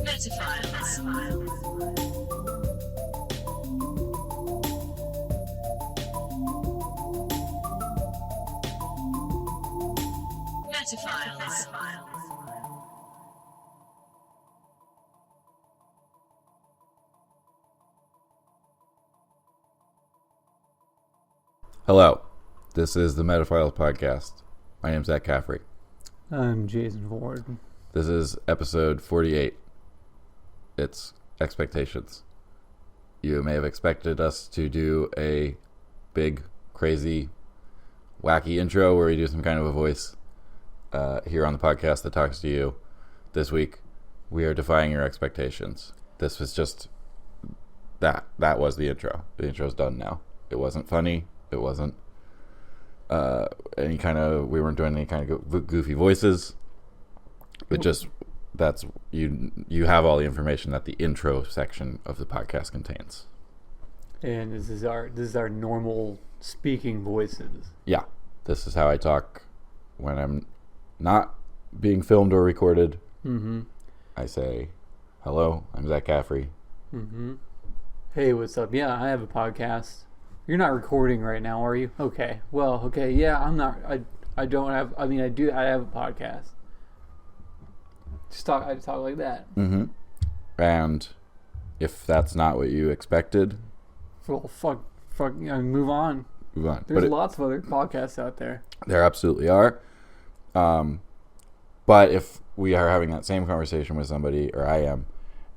Metaphiles. Metaphiles. Hello, this is the Metaphiles podcast. I am Zach Caffrey. I'm Jason Ford. This is episode 48. It's expectations. You may have expected us to do a big, crazy, wacky intro where we do some kind of a voice here on the podcast that talks to you. This week, we are defying your expectations. This was just that. That was the intro. The intro's done now. It wasn't funny. It wasn't we weren't doing any kind of goofy voices. It just, that's, you have all the information that the intro section of the podcast contains. And this is our normal speaking voices. Yeah, this is how I talk when I'm not being filmed or recorded. Mm-hmm. I say, hello, I'm Zach Caffrey. Mm-hmm. Hey, what's up? Yeah, I have a podcast. You're not recording right now, are you? Okay. Well, okay. Yeah, I'm not. I don't have. I mean, I do. I have a podcast. I talk like that. Mm-hmm. And if that's not what you expected, Well, fuck. I mean, move on. move on. There's lots of other podcasts out there. There absolutely are. But if we are having that same conversation with somebody, or I am,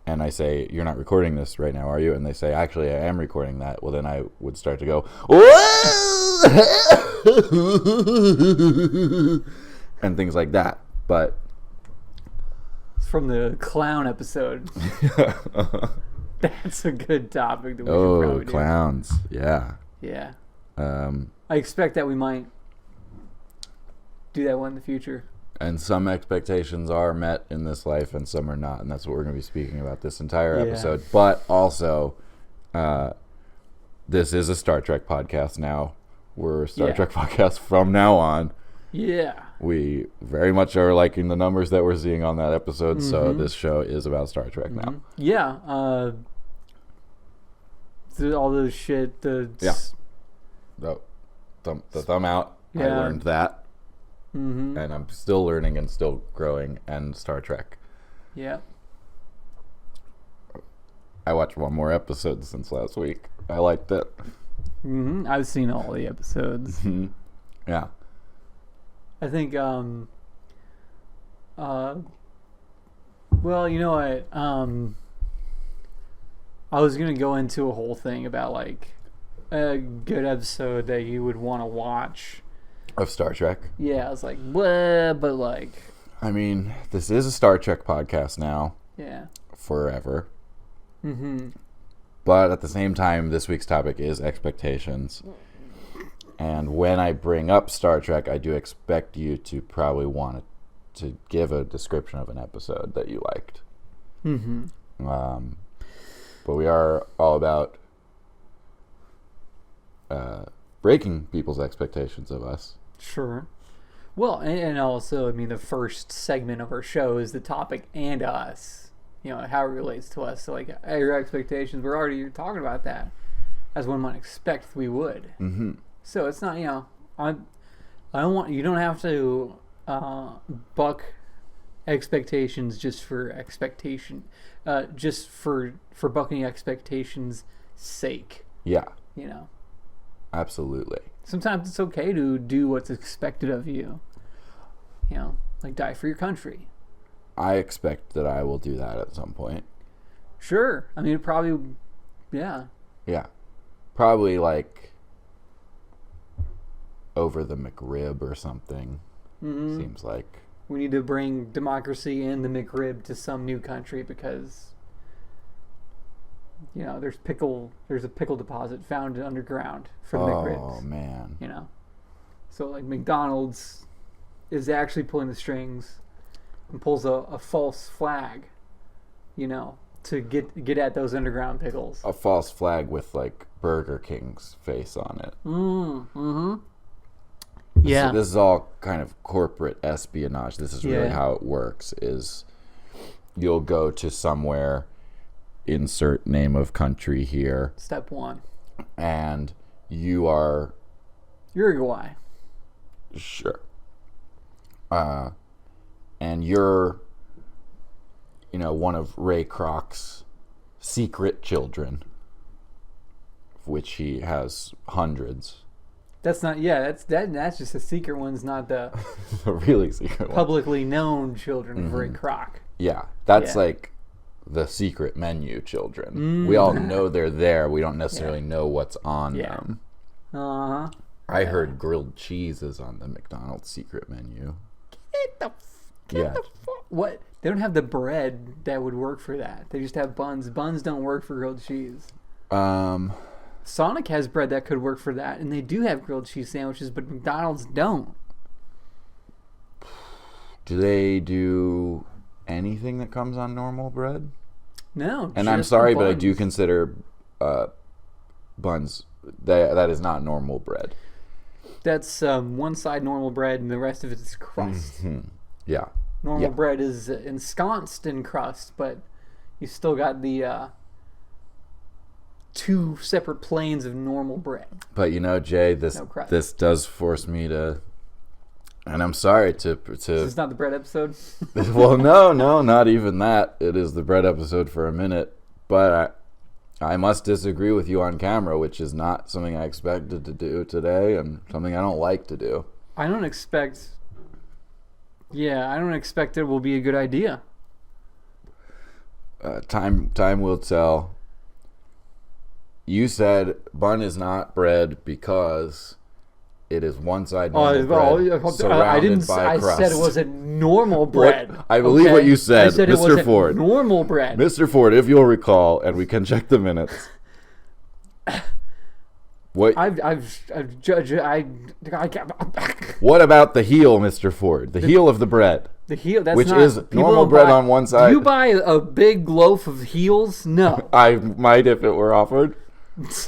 and I say, you're not recording this right now, are you? And they say, actually, I am recording that. Well, then I would start to go, and things like that. But It's from the clown episode. That's a good topic that we should probably do. Clowns. Yeah. Yeah. I I expect that we might do that one in the future. And some expectations are met in this life and some are not. And that's what we're going to be speaking about this entire episode. But also, this is a Star Trek podcast now. We're a Star Trek podcast from now on. Yeah. We very much are liking the numbers that we're seeing on that episode. Mm-hmm. So this show is about Star Trek now. Yeah. All the shit. The thumb out. Yeah. I learned that. Mm-hmm. And I'm still learning and still growing. And Star Trek. Yeah. I watched one more episode since last week. I liked it. Mm-hmm. I've seen all the episodes. Yeah. I think, well, you know what? I was going to go into a whole thing about, like, a good episode that you would want to watch. Of Star Trek? Yeah, I was like, what? But, like... I mean, this is a Star Trek podcast now. Yeah. Forever. Mm-hmm. But at the same time, this week's topic is expectations. And when I bring up Star Trek, I do expect you to probably want to give a description of an episode that you liked. Mm-hmm. But we are all about breaking people's expectations of us. Sure. Well, and also, I mean, the first segment of our show is the topic and us. You know, how it relates to us. So, like, your expectations, we're already talking about that, as one might expect we would. Mm-hmm. So it's not, you know, I don't want, you don't have to buck expectations just for expectation, just for bucking expectations' sake. Yeah. You know. Absolutely. Sometimes it's okay to do what's expected of you. You know, like die for your country. I expect that I will do that at some point. Sure. I mean, probably, yeah. Yeah. Probably like over the McRib or something. Mm-hmm. Seems like. We need to bring democracy and the McRib to some new country because, you know, there's a pickle deposit found underground for the McRibs. Oh, man. You know? So, like, McDonald's is actually pulling the strings and pulls a false flag, you know, to get at those underground pickles. A false flag with, like, Burger King's face on it. Mm-hmm. Yeah. So this is all kind of corporate espionage. This is really Yeah. how it works, is you'll go to somewhere, insert name of country here, Step 1. and you are Uruguay. sure. And you're, one of Ray Kroc's secret children, of which he has hundreds. That's not. Yeah, that's just the secret one's not the A really secret one. publicly known children of Ray Kroc. Yeah, that's Yeah. like the secret menu children. We all know they're there. We don't necessarily know what's on Yeah. them. Uh huh. I heard grilled cheese is on the McDonald's secret menu. Yeah. What? They don't have the bread that would work for that. They just have buns. Buns don't work for grilled cheese. Sonic has bread that could work for that, and they do have grilled cheese sandwiches, but McDonald's don't. Do they do anything that comes on normal bread? No. And I'm just sorry, the but I do buns. consider buns that is not normal bread. That's one side normal bread, and the rest of it is crust. Yeah. Normal Yeah. bread is ensconced in crust, but you still got the two separate planes of normal bread. But Jay, No crust. this does force me to, and I'm sorry to. This is not the bread episode. Well, no, not even that. It is the bread episode for a minute, but I must disagree with you on camera, which is not something I expected to do today, and something I don't like to do. I don't expect it will be a good idea. Time will tell. You said bun is not bread because it is one side normal bread surrounded I didn't. by I crust. said it wasn't normal bread. I believe what you said, I said it Mr. wasn't Ford. normal bread. Mr. Ford, if you'll recall, and we can check the minutes. What I've judged. What about the heel, Mr. Ford? The heel of the bread, The heel. That's which not, is people normal don't bread buy- on one side. Do you buy a big loaf of heels? No. I might if it were offered.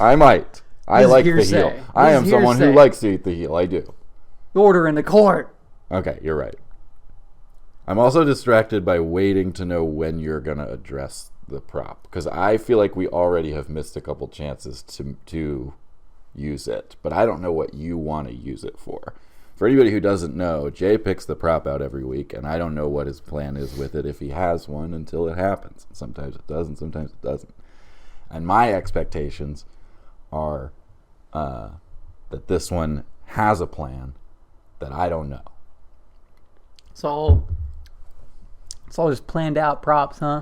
I might. I This is like hearsay. the heel. I This am is someone who hearsay. likes to eat the heel. I do. Order in the court. Okay, you're right. I'm also distracted by waiting to know when you're going to address the prop, because I feel like we already have missed a couple chances to use it, but I don't know what you want to use it for. For anybody who doesn't know, Jay picks the prop out every week, and I don't know what his plan is with it if he has one until it happens. Sometimes it does, and sometimes it doesn't. And my expectations are that this one has a plan that I don't know. It's all just planned out props, huh?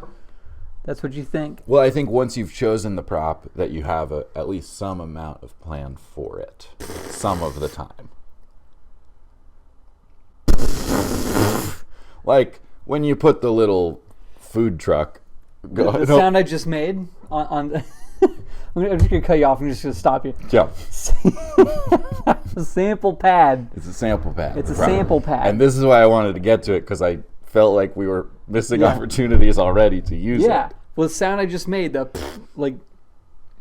That's what you think? Well, I think once you've chosen the prop, that you have at least some amount of plan for it, some of the time. Like when you put the little food truck. The sound I just made on I'm just gonna cut you off. I'm just gonna stop you. Yeah, A sample pad. it's a sample pad. It's a sample pad. And this is why I wanted to get to it, because I felt like we were missing Yeah. opportunities already to use Yeah. it. Well, the sound I just made,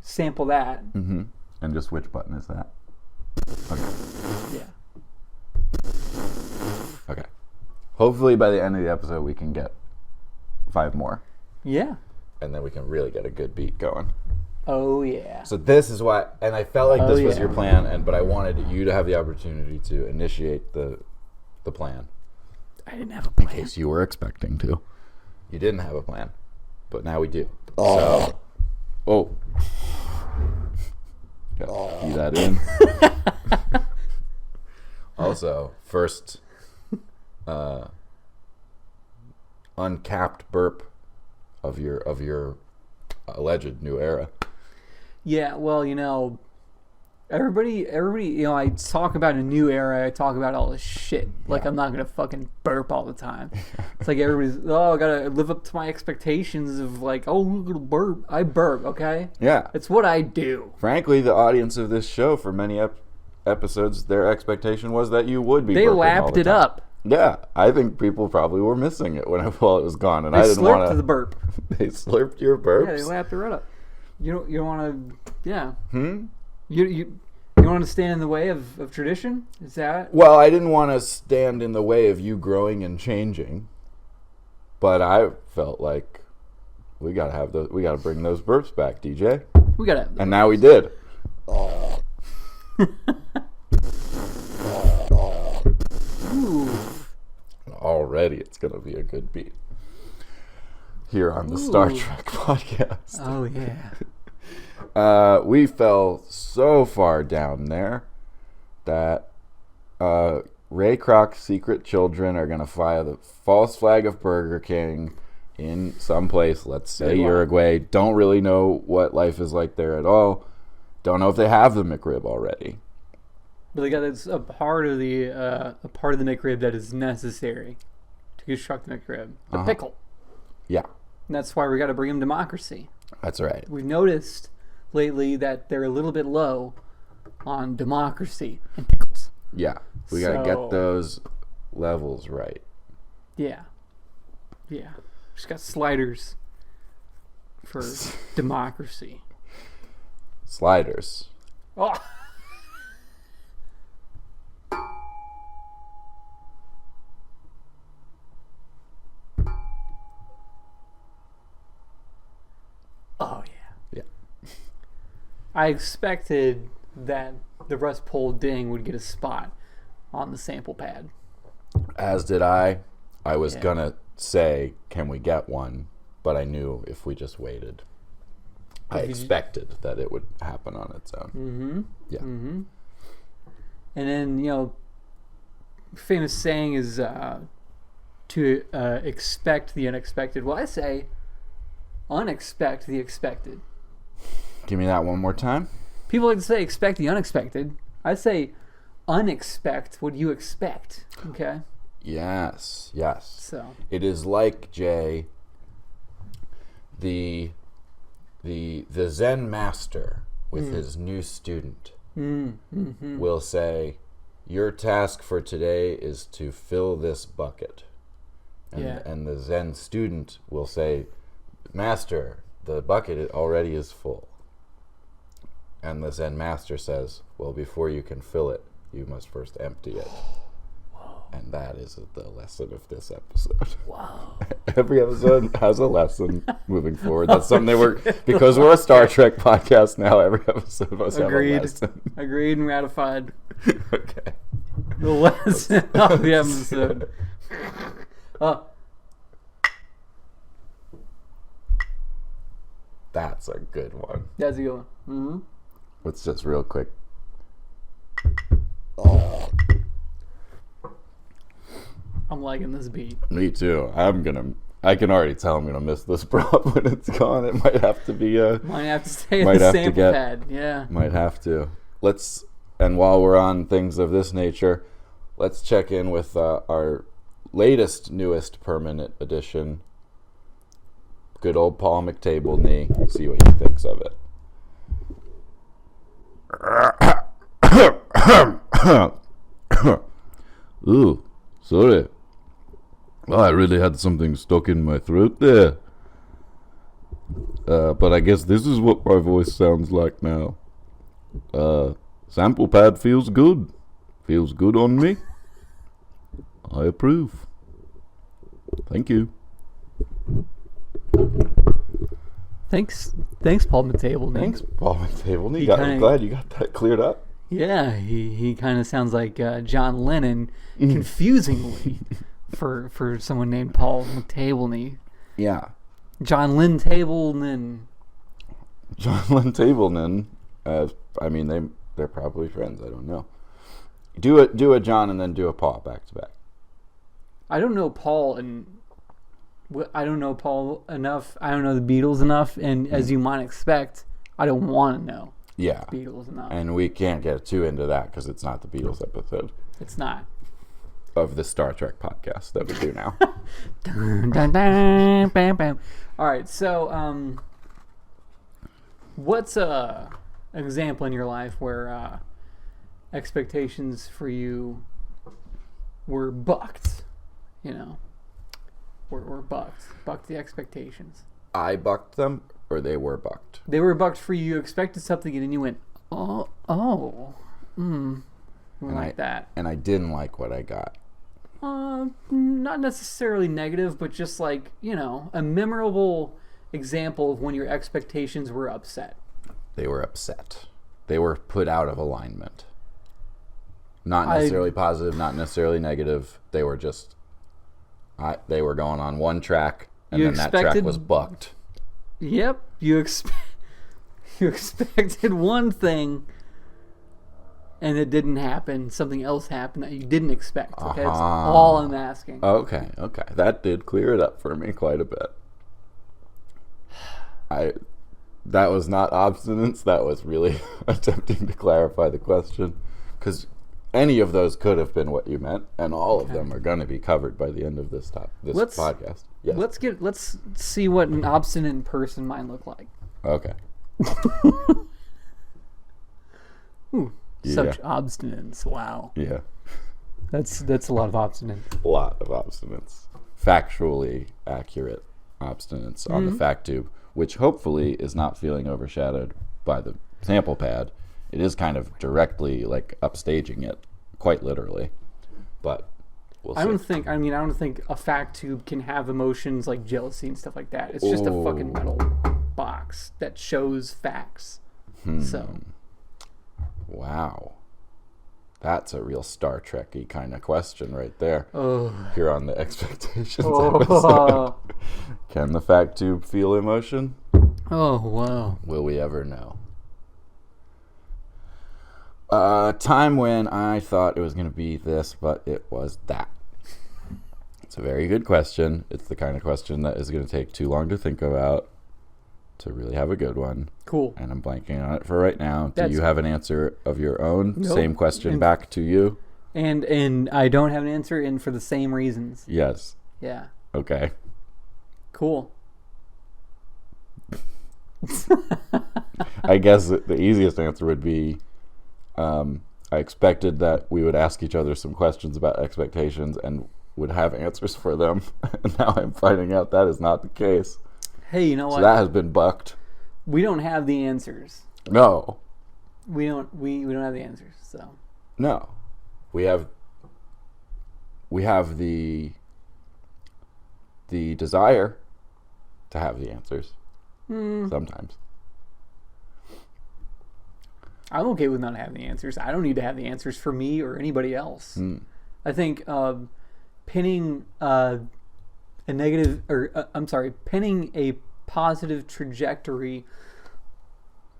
sample that. Mm-hmm. And just which button is that? Okay. Yeah. Okay. Hopefully by the end of the episode we can get 5 more. Yeah. And then we can really get a good beat going. Oh yeah. So this is why, and I felt like Oh, this was yeah. your plan, but I wanted you to have the opportunity to initiate the plan. I didn't have a In plan. case you were expecting to. You didn't have a plan, but now we do. So, gotta key that in. Also, first uncapped burp of your alleged new era. Yeah, well, everybody, I talk about a new era. I talk about all this shit. Like, I'm not going to fucking burp all the time. It's like everybody's, I got to live up to my expectations of like, I'm going to burp. I burp, okay? Yeah. It's what I do. Frankly, the audience of this show for many episodes, their expectation was that you would be They burping all lapped the it time. up. Yeah, I think people probably were missing it while it was gone, and They I didn't slurped want to. the burp. They slurped your burps. Yeah, they lapped it right up. You don't want to, yeah. Hmm? You want to stand in the way of tradition? Is that? Well, I didn't want to stand in the way of you growing and changing, But I felt like we gotta bring those burps back, DJ. We gotta. And now we did. Ooh. Already, it's gonna be a good beat here on the Star Trek podcast. Oh yeah. We fell so far down there that Ray Kroc's secret children are gonna fly the false flag of Burger King in some place, let's say Uruguay. Don't really know what life is like there at all. Don't know if they have the McRib already. But they got a part of the McRib that is necessary to construct the McRib. The pickle. Yeah. And that's why we got to bring them democracy. That's right. We've noticed lately that they're a little bit low on democracy and pickles. Yeah. We got to get those levels right. Yeah. Yeah. Just got sliders for democracy. Sliders. Oh. Oh, yeah. Yeah. I expected that the Rust Pole Ding would get a spot on the sample pad. As did I. I was going to say, can we get one? But I knew if we just waited. I expected that it would happen on its own. Mm-hmm. Yeah. Mm-hmm. And then, famous saying is to expect the unexpected. Well, I say unexpect the expected. Give me that one more time. People like to say expect the unexpected. I say unexpect what you expect. Okay? Yes. So it is like, Jay, the Zen master with his new student will say, your task for today is to fill this bucket. And the Zen student will say, master, the bucket already is full. And the Zen master says, well, before you can fill it, you must first empty it. And that is the lesson of this episode. wow. Every episode has a lesson moving forward. That's something because we're a Star Trek podcast now, every episode must have a lesson. Agreed and ratified. Okay. The lesson of the episode. That's a good one. That's a good one. Mm-hmm. Let's just real quick. I'm liking this beat. Me too. I can already tell I'm gonna miss this prop when it's gone. It might have to be might have to stay in the sample pad. Yeah. Might have to. And while we're on things of this nature, let's check in with our newest permanent addition. Good old Paul McTable-knee. See what he thinks of it. Ooh, sorry. Well, I really had something stuck in my throat there. But I guess this is what my voice sounds like now. Sample pad feels good. Feels good on me. I approve. Thank you. Thanks, Paul McTable. Thanks, Paul McTable. I'm glad you got that cleared up. Yeah, he kind of sounds like John Lennon, confusingly, for someone named Paul McTable. Yeah. John Lynn Tableman. John Lynn Tableman. I mean, they're probably friends. I don't know. Do a John and then do a Paul back to back. I don't know Paul enough. I don't know the Beatles enough, and as you might expect, I don't want to know. Yeah. Beatles enough. And we can't get too into that because it's not the Beatles episode. It's not. Of the Star Trek podcast that we do now. Dun, dun, dun, bam, bam. All right, so what's an example in your life where expectations for you were bucked? Were bucked the expectations. I bucked them, or they were bucked? They were bucked for you. You expected something, and then you went, like that. And I didn't like what I got. not necessarily negative, but just like, a memorable example of when your expectations were upset. They were upset. They were put out of alignment. Not necessarily positive, not necessarily negative. They were just, they were going on one track, and then that track was bucked. Yep, you expected one thing, and it didn't happen. Something else happened that you didn't expect. Okay, that's all I'm asking. Okay. That did clear it up for me quite a bit. That was not obstinance. That was really attempting to clarify the question, because any of those could have been what you meant, and all of them are going to be covered by the end of this podcast. Yes. Let's see what an obstinate person might look like. Okay. Ooh, such obstinance. Wow. Yeah. That's a lot of obstinance. A lot of obstinance. Factually accurate obstinance on the fact tube, which hopefully is not feeling overshadowed by the sample pad. It is kind of directly like upstaging it, quite literally. But we'll see. I don't think a fact tube can have emotions like jealousy and stuff like that. It's just a fucking metal box that shows facts. So. Wow. That's a real Star Trek-y kind of question right there. Oh. Here on the Expectations episode. Can the fact tube feel emotion? Oh, wow. Will we ever know? A time when I thought it was going to be this, but it was that. It's a very good question. It's the kind of question that is going to take too long to think about to really have a good one. Cool. And I'm blanking on it for right now. Do you have an answer of your own? Nope. Same question back to you? And I don't have an answer, and for the same reasons. Yes. Yeah. Okay. Cool. I guess the easiest answer would be I expected that we would ask each other some questions about expectations and would have answers for them. And now I'm finding out that is not the case. Hey, you know what? So that has been bucked. We don't have the answers. No. We don't have the answers, so. No. We have the desire to have the answers. Sometimes. I'm okay with not having the answers. I don't need to have the answers for me or anybody else. I think pinning pinning a positive trajectory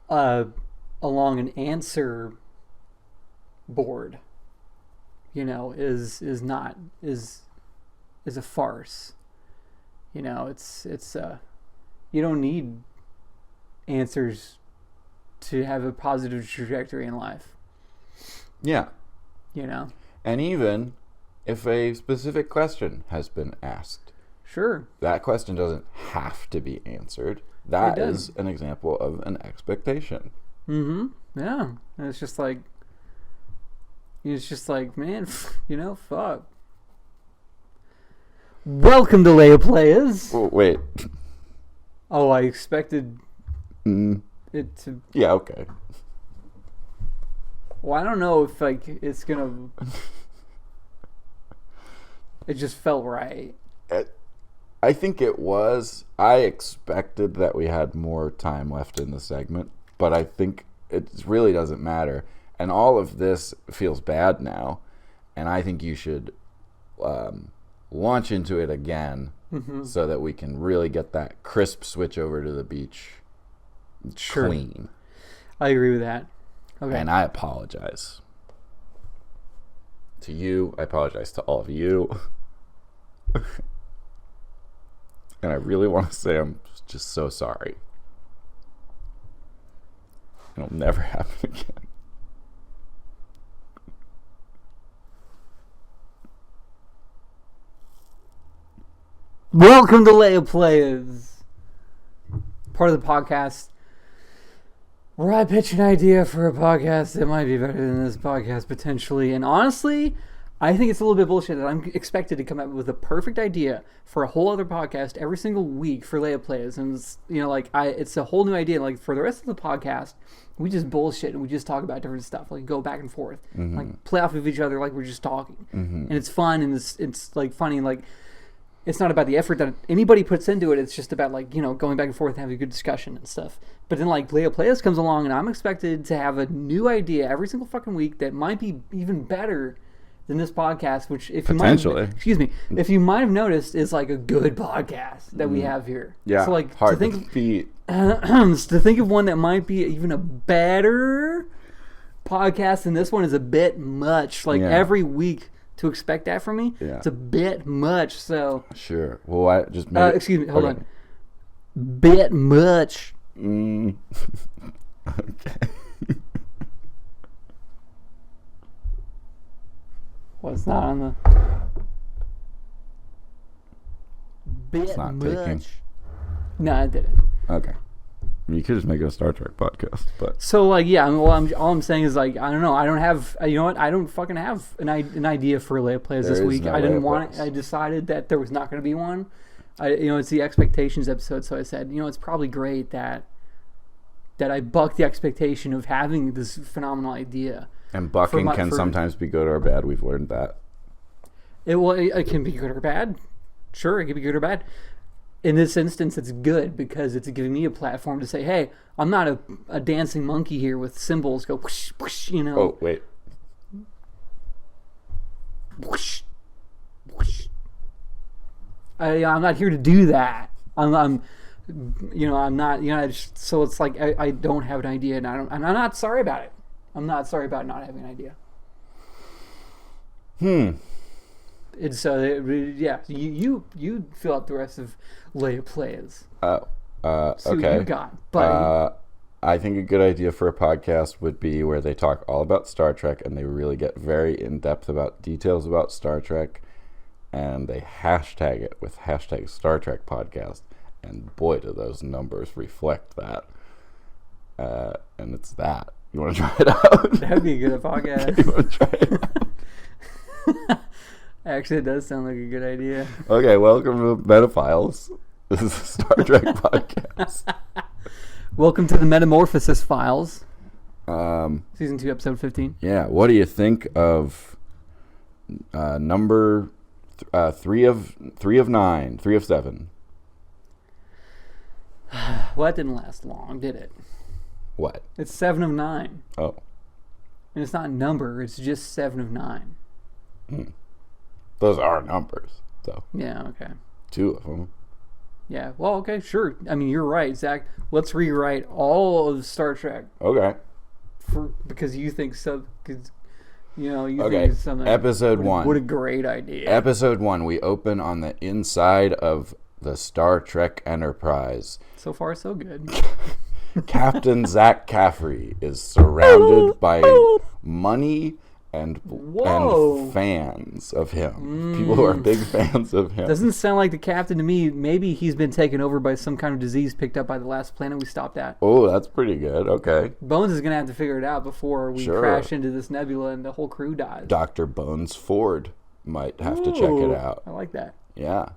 along an answer board, is a farce. It's you don't need answers to have a positive trajectory in life. Yeah. And even if a specific question has been asked, sure, that question doesn't have to be answered. That is an example of an expectation. Yeah. And it's just like, man, fuck. Welcome to Leia Players. Oh, wait. Oh, I expected it to. Yeah, okay. Well, I don't know if it's gonna. It just felt right. I think it was. I expected that we had more time left in the segment, but I think it really doesn't matter. And all of this feels bad now, and I think you should launch into it again so that we can really get that crisp switch over to the beach clean. I agree with that. Okay. And I apologize to you. I apologize to all of you. And I really want to say I'm just so sorry. It'll never happen again. Welcome to Leia Players, part of the podcast where I pitch an idea for a podcast that might be better than this podcast potentially. And honestly, I think it's a little bit bullshit that I'm expected to come up with a perfect idea for a whole other podcast every single week for Leia Plays. And, it's, it's a whole new idea. Like, for the rest of the podcast, we just bullshit and we just talk about different stuff. Like, go back and forth. Like, play off of each other like we're just talking. And it's fun and it's like, funny. Like, it's not about the effort that anybody puts into it. It's just about, like, going back and forth and having a good discussion and stuff. But then, like, Leia Plays comes along and I'm expected to have a new idea every single fucking week that might be even better than this podcast, which if you might have noticed is like a good podcast that we have here. Yeah. So like hard to think beat. to think of one that might be even a better podcast than this one is a bit much. Like every week to expect that from me, it's a bit much. So sure. Well, I just made excuse me. Hold on. Bit much. Okay. Well, it's not on the bit It's not much. taking. No, I didn't. Okay. You could just make it a Star Trek podcast, but So like, yeah. Well, all I'm saying is like, I don't know. I don't have. You know what? I don't fucking have an idea for Leia Plays this There is week. no I didn't Leia want Plays. it. I decided that there was not going to be one. It's the expectations episode. So I said, it's probably great that I bucked the expectation of having this phenomenal idea. and bucking can sometimes be good or bad. We've learned that. It can be good or bad. Sure, it can be good or bad. In this instance, it's good because it's giving me a platform to say, hey, I'm not a dancing monkey here with cymbals go whoosh, whoosh, Oh, wait. Whoosh, whoosh. I'm not here to do that. I'm not, so it's like I don't have an idea and I'm not sorry about it. I'm not sorry about not having an idea. And so, you fill out the rest of Leia Plays. Okay. See what you got, buddy. I think a good idea for a podcast would be where they talk all about Star Trek and they really get very in-depth about details about Star Trek and they hashtag it with hashtag Star Trek podcast. And boy, do those numbers reflect that. And it's that. You want to try it out? That'd be a good podcast. You want to try it out? Actually, it does sound like a good idea. Okay, welcome to Metaphiles. This is a Star Trek podcast. Welcome to the Metamorphosis Files. Season 2, episode 15. Yeah, what do you think of number 3 of 9, 3 of 7? Well, that didn't last long, did it? What? It's 7 of 9. Oh. And it's not a number, it's just 7 of 9. Those are numbers, though. Yeah, okay. 2 of them. Yeah, well, okay, sure. I mean, you're right, Zach. Let's rewrite all of Star Trek Okay. because you think so. Because you Okay. think it's something. Episode 1. What a great idea. Episode 1. We open on the inside of the Star Trek Enterprise. So far, so good. Captain Zach Caffrey is surrounded by money and fans of him. People who are big fans of him. Doesn't sound like the captain to me. Maybe he's been taken over by some kind of disease picked up by the last planet we stopped at. Oh, that's pretty good. Okay. Bones is going to have to figure it out before we crash into this nebula and the whole crew dies. Dr. Bones Ford might have to check it out. I like that. Yeah.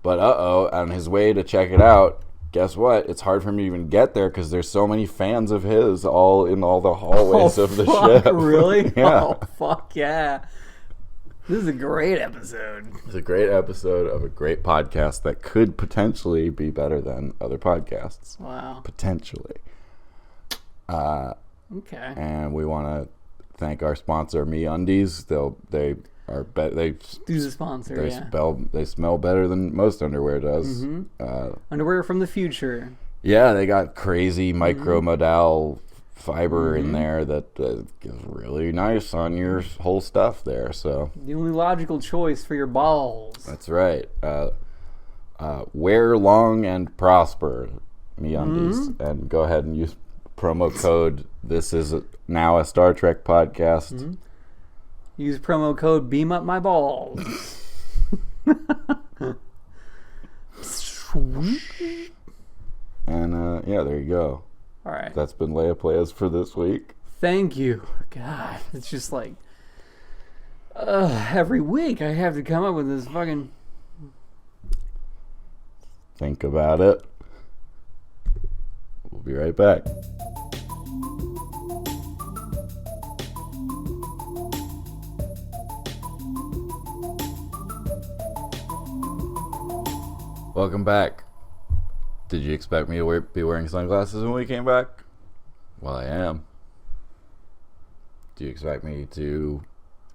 But on his way to check it out, guess what? It's hard for him to even get there because there's so many fans of his all in all the hallways of the ship. Really? Yeah. Oh, fuck yeah. This is a great episode. It's a great episode of a great podcast that could potentially be better than other podcasts. Wow. Potentially. Okay. And we want to thank our sponsor, MeUndies. They Do the sponsor, they smell better than most underwear does. Underwear from the future. Yeah, they got crazy micromodal fiber in there that is really nice on your whole stuff there. So the only logical choice for your balls. that's right. Wear long and prosper, MeUndies, and go ahead and use promo code. This is now a Star Trek podcast. Use promo code Beam Up My Balls. And there you go. All right. That's been Leia Plays for this week. Thank you. God, it's just like Every week I have to come up with this fucking. Think about it. We'll be right back. Welcome back. Did you expect me to be wearing sunglasses when we came back? Well, I am. Do you expect me to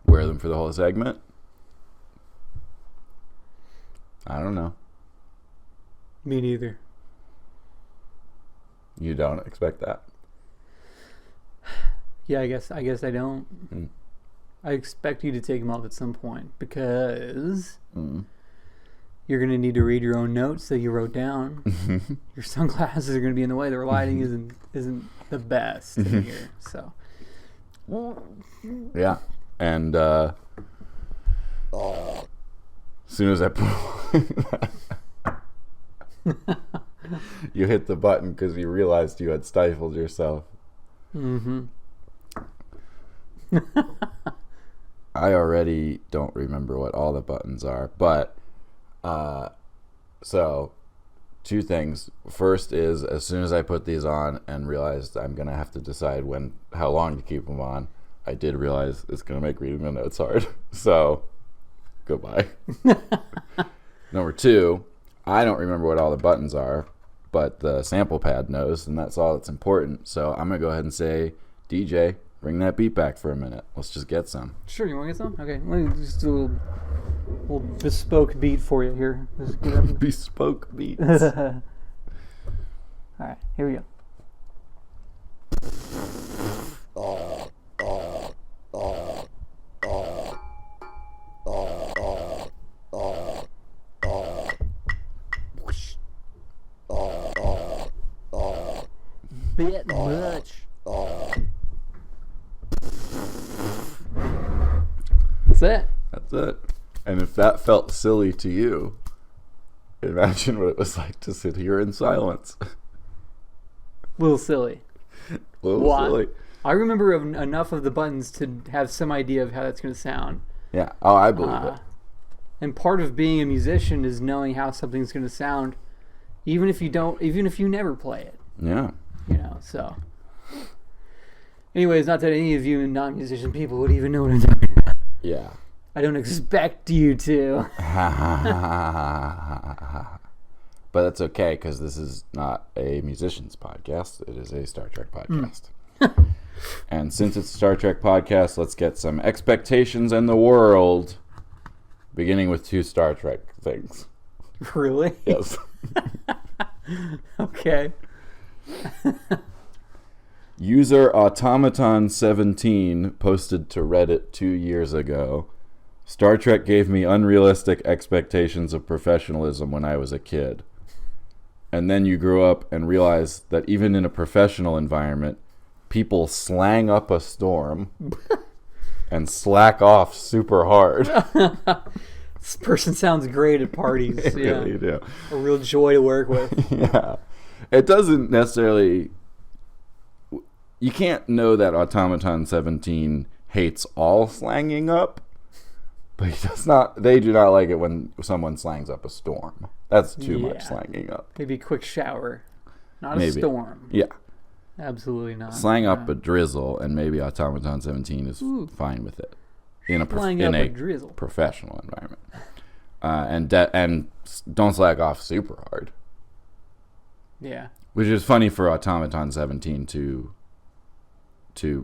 wear them for the whole segment? I don't know. Me neither. You don't expect that? Yeah, I guess I don't. I expect you to take them off at some point because you're going to need to read your own notes that you wrote down. Your sunglasses are going to be in the way. The lighting isn't the best in here. So yeah, and as soon as I put you hit the button because you realized you had stifled yourself. I already don't remember what all the buttons are, but so two things. First is, as soon as I put these on and realized I'm gonna have to decide how long to keep them on, I did realize it's gonna make reading the notes hard. So goodbye. Number two, I don't remember what all the buttons are, but the sample pad knows, and that's all that's important. So I'm gonna go ahead and say, DJ, bring that beat back for a minute. Let's just get some. Sure, you want to get some? Okay, let me just do a little bespoke beat for you here. Just get up. Bespoke beats. All right, here we go. Bit much. That's it. That's it. And if that felt silly to you, imagine what it was like to sit here in silence. Little silly. Little silly. I remember enough of the buttons to have some idea of how that's going to sound. Yeah. Oh, I believe it. And part of being a musician is knowing how something's going to sound, even if you never play it. Yeah. So. Anyways, not that any of you non-musician people would even know what I'm talking about. Yeah. I don't expect you to. But that's okay, because this is not a musicians podcast. It is a Star Trek podcast. And since it's a Star Trek podcast, let's get some expectations in the world, beginning with 2 Star Trek things. Really? Yes. Okay. User Automaton17 posted to Reddit 2 years ago, Star Trek gave me unrealistic expectations of professionalism when I was a kid. And then you grew up and realized that even in a professional environment, people slang up a storm and slack off super hard. This person sounds great at parties. They really do. A real joy to work with. Yeah. It doesn't necessarily... You can't know that Automaton 17 hates all slanging up, but they do not like it when someone slangs up a storm. That's too much slanging up. Maybe a quick shower, not a storm. Yeah. Absolutely not. Slang up a drizzle, and maybe Automaton 17 is fine with it in a professional environment. And don't slack off super hard. Yeah. Which is funny for Automaton 17 to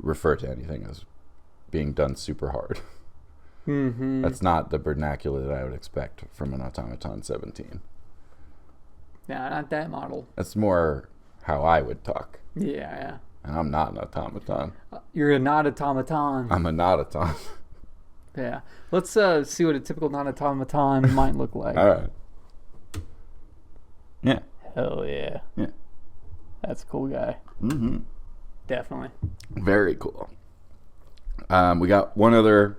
refer to anything as being done super hard. Mm-hmm. That's not the vernacular that I would expect from an Automaton 17. Yeah, not that model. That's more how I would talk. Yeah. And I'm not an automaton. You're a not automaton. I'm a not automaton. Yeah. Let's see what a typical non automaton might look like. All right. Yeah. Hell yeah. Yeah. That's a cool guy. Mm-hmm. Definitely. Very cool. We got one other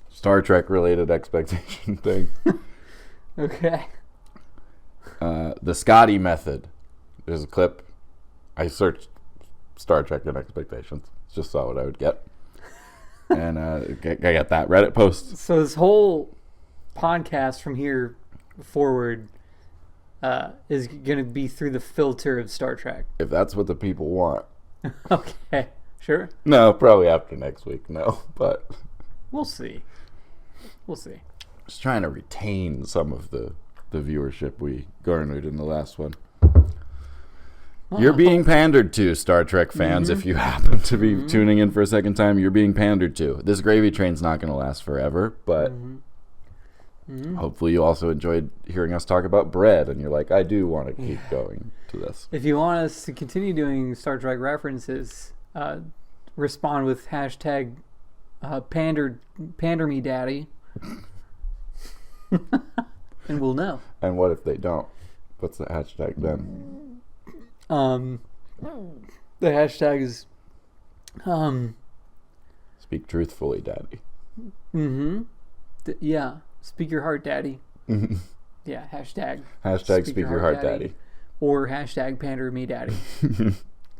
Star Trek related expectation thing. Okay. The Scotty method. There's a clip. I searched Star Trek and expectations. Just saw what I would get. And I got that Reddit post. So this whole podcast from here forward is going to be through the filter of Star Trek. If that's what the people want. Okay, sure. No, probably after next week. No, but we'll see. We'll see. Just trying to retain some of the viewership we garnered in the last one. You're being pandered to, Star Trek fans. If you happen to be tuning in for a second time, you're being pandered to. This gravy train's not going to last forever, but hopefully you also enjoyed hearing us talk about bread, and you're like, I do want to keep going to this. If you want us to continue doing Star Trek references, respond with hashtag pander me daddy, and we'll know. And what if they don't? What's the hashtag then? The hashtag is Speak truthfully, daddy. Yeah, speak your heart, daddy. Yeah, hashtag speak your heart, daddy. Or hashtag pander me daddy.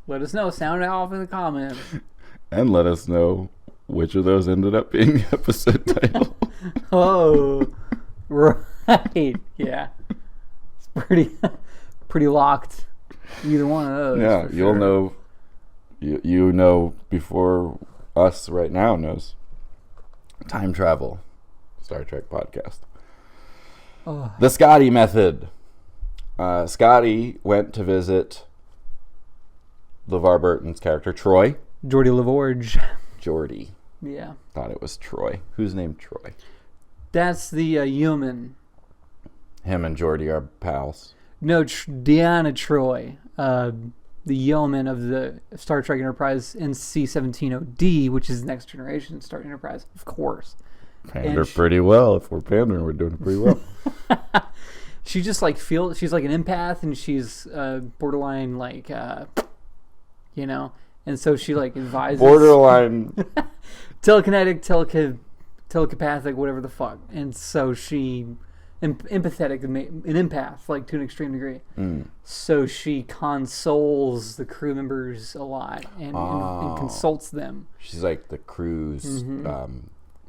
Let us know. Sound it off in the comments. And let us know which of those ended up being the episode title. Oh, right. Yeah, it's pretty locked. Either one of those. Yeah, you'll know. You know before us right now knows. Time travel, Star Trek podcast. Oh. The Scotty method. Scotty went to visit LeVar Burton's character Troy. Geordie LaVorge. Geordie. Yeah. Thought it was Troy. Who's named Troy? That's the human. Him and Geordie are pals. No, Deanna Troi, the yeoman of the Star Trek Enterprise NC-17OD, which is the Next Generation Star Enterprise, of course. Pander pretty well. If we're pandering, we're doing pretty well. She just she's like an empath, and she's borderline like, and so she like advises. Borderline. Telekinetic, telepathic, whatever the fuck. And so she... empathetic, an empath, like to an extreme degree. So she consoles the crew members a lot and consults them. She's like the crew's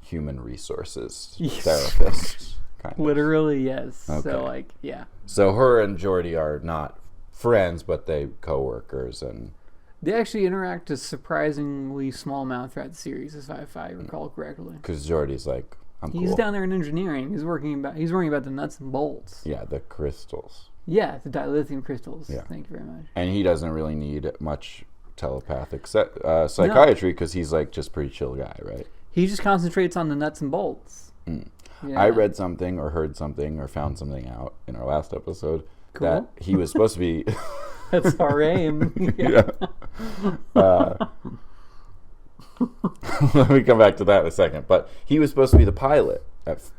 human resources therapist. Kind of. Literally, yes. Okay. So, like, yeah. So her and Geordie are not friends, but they co-workers, and they actually interact a surprisingly small amount throughout the series, if I recall correctly. Because Geordie's like, He's cool. down there in engineering. He's worrying about the nuts and bolts. Yeah, the crystals. Yeah, the dilithium crystals. Yeah. Thank you very much. And he doesn't really need much telepathic psychiatry because he's like just pretty chill guy, right? He just concentrates on the nuts and bolts. Yeah. I read something or heard something or found something out in our last episode that he was supposed to be... That's our aim. Yeah. Let me come back to that in a second. But he was supposed to be the pilot.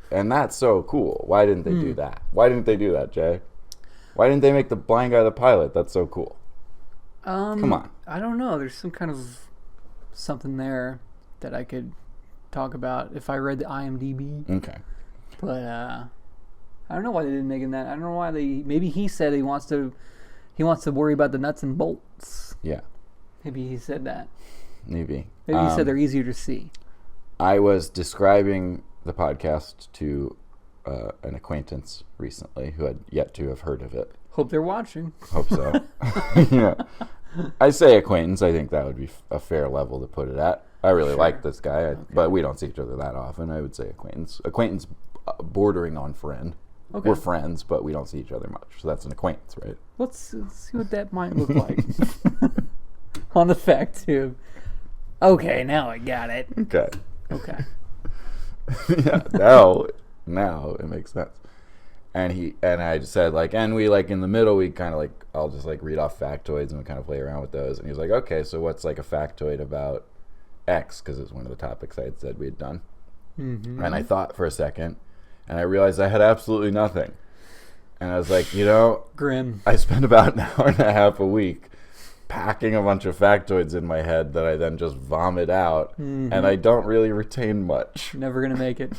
And that's so cool. Why didn't they do that? Why didn't they do that, Jay? Why didn't they make the blind guy the pilot? That's so cool. Come on. I don't know. There's some kind of something there that I could talk about if I read the IMDb. Okay. But I don't know why they didn't make him that. I don't know why maybe he said he wants to worry about the nuts and bolts. Yeah. Maybe he said that. Maybe he said they're easier to see. I was describing the podcast to an acquaintance recently who had yet to have heard of it. Hope they're watching. Hope so. Yeah. I say acquaintance. I think that would be a fair level to put it at. I really like this guy, but we don't see each other that often. I would say acquaintance. Acquaintance bordering on friend. Okay. We're friends, but we don't see each other much. So that's an acquaintance, right? Let's see what that might look like. On the fact tube. Okay, now I got it. Okay. Yeah, now it makes sense. And I just said and we in the middle we kind of I'll just read off factoids and we kind of play around with those. And he was like, okay, so what's a factoid about X? Because it's one of the topics I had said we had done. Mm-hmm. And I thought for a second, and I realized I had absolutely nothing. And I was like, grim. I spent about an hour and a half a week packing a bunch of factoids in my head that I then just vomit out, and I don't really retain much. Never gonna make it.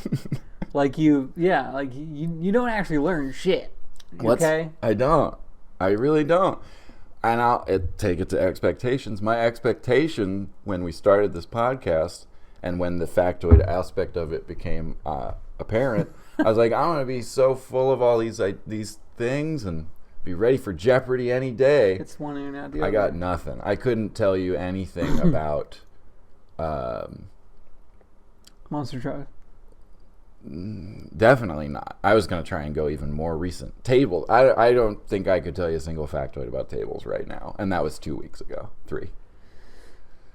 You don't actually learn shit. Okay? I don't. I really don't. And I'll take it to expectations. My expectation when we started this podcast, And when the factoid aspect of it became apparent, I was like, I want to be so full of all these things and be ready for Jeopardy any day. It's one and out the other. I got nothing. I couldn't tell you anything about Monster Truck. Definitely not. I was going to try and go even more recent. Tables. I don't think I could tell you a single factoid about tables right now. And that was 2 weeks ago. 3.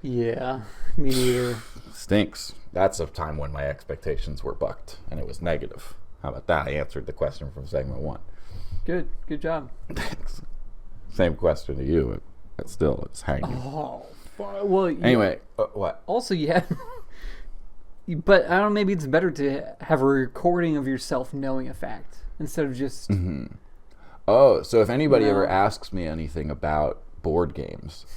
Yeah, me neither. Stinks. That's a time when my expectations were bucked and it was negative. How about that? I answered the question from segment 1. Good job. Thanks. Same question to you, but still it's hanging. Oh, well. Anyway, what? Also, but I don't know, maybe it's better to have a recording of yourself knowing a fact instead of just... Mm-hmm. Oh, so if anybody ever asks me anything about board games,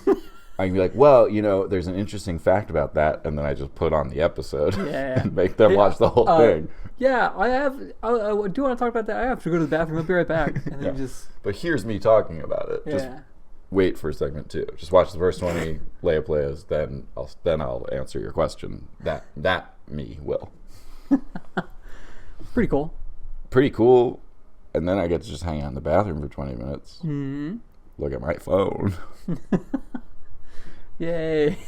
I can be like, well, there's an interesting fact about that, and then I just put on the episode and make them watch the whole thing. Yeah, I do want to talk about that. I have to go to the bathroom. I'll be right back. And then But here's me talking about it. Just wait for segment 2. Just watch the first 20 Leia players, then I'll answer your question. That me will. Pretty cool. Pretty cool. And then I get to just hang out in the bathroom for 20 minutes. Mm-hmm. Look at my phone. Yay.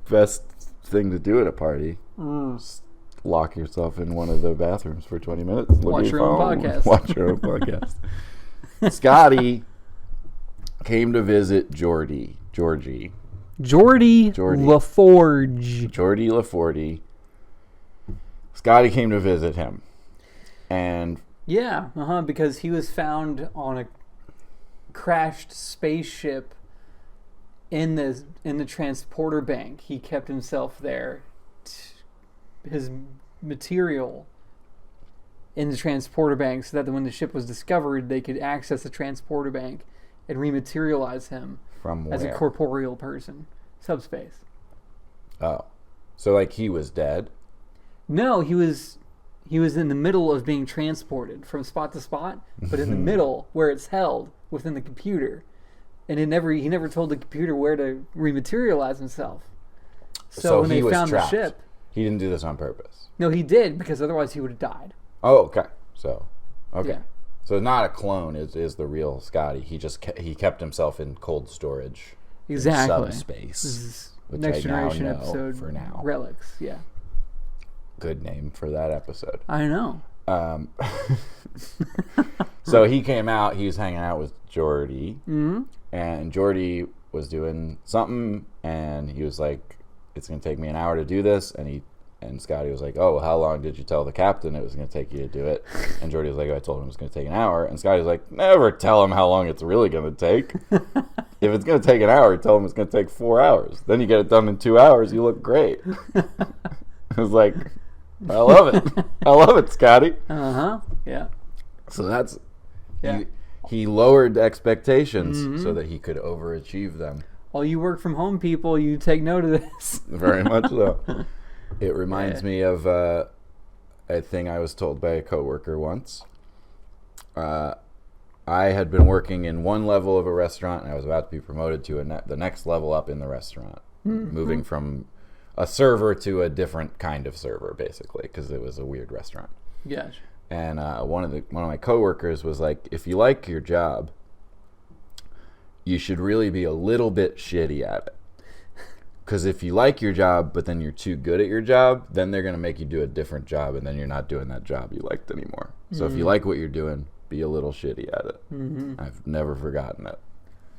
Best thing to do at a party. Just lock yourself in one of the bathrooms for 20 minutes. Watch your own podcast. Watch your own podcast. Scotty came to visit Geordie LaForge. Geordie LaForge. Scotty came to visit him. And because he was found on a crashed spaceship in the transporter bank. He kept himself there. His material in the transporter bank so that when the ship was discovered, they could access the transporter bank and rematerialize him as a corporeal person. Subspace. Oh. So he was dead? No, he was in the middle of being transported from spot to spot, but in the middle where it's held within the computer. And he never told the computer where to rematerialize himself. So when they found trapped. The ship, he didn't do this on purpose. No, he did, because otherwise he would have died. Oh, okay. So, okay. Yeah. So not a clone is the real Scotty. He just he kept himself in cold storage. Exactly. In subspace. This is which Next I Generation now know episode for now. Relics, yeah. Good name for that episode. I know. So he came out. He was hanging out with Geordie. Mm-hmm. And Geordie was doing something, and he was like, it's going to take me an hour to do this. And Scotty was like, oh, well, how long did you tell the captain it was going to take you to do it? And Geordie was like, I told him it was going to take an hour. And Scotty was like, never tell him how long it's really going to take. If it's going to take an hour, tell him it's going to take 4 hours. Then you get it done in 2 hours. You look great. I was like, I love it. I love it, Scotty. Uh-huh. Yeah. So that's... Yeah. He lowered expectations so that he could overachieve them. All you work from home people, you take note of this. Very much so. It reminds me of a thing I was told by a coworker once. I had been working in one level of a restaurant, and I was about to be promoted to the next level up in the restaurant, moving from a server to a different kind of server, basically, because it was a weird restaurant. Yes. And one of my coworkers was like, if you like your job, you should really be a little bit shitty at it. Because if you like your job, but then you're too good at your job, then they're going to make you do a different job, and then you're not doing that job you liked anymore. So if you like what you're doing, be a little shitty at it. I've never forgotten it.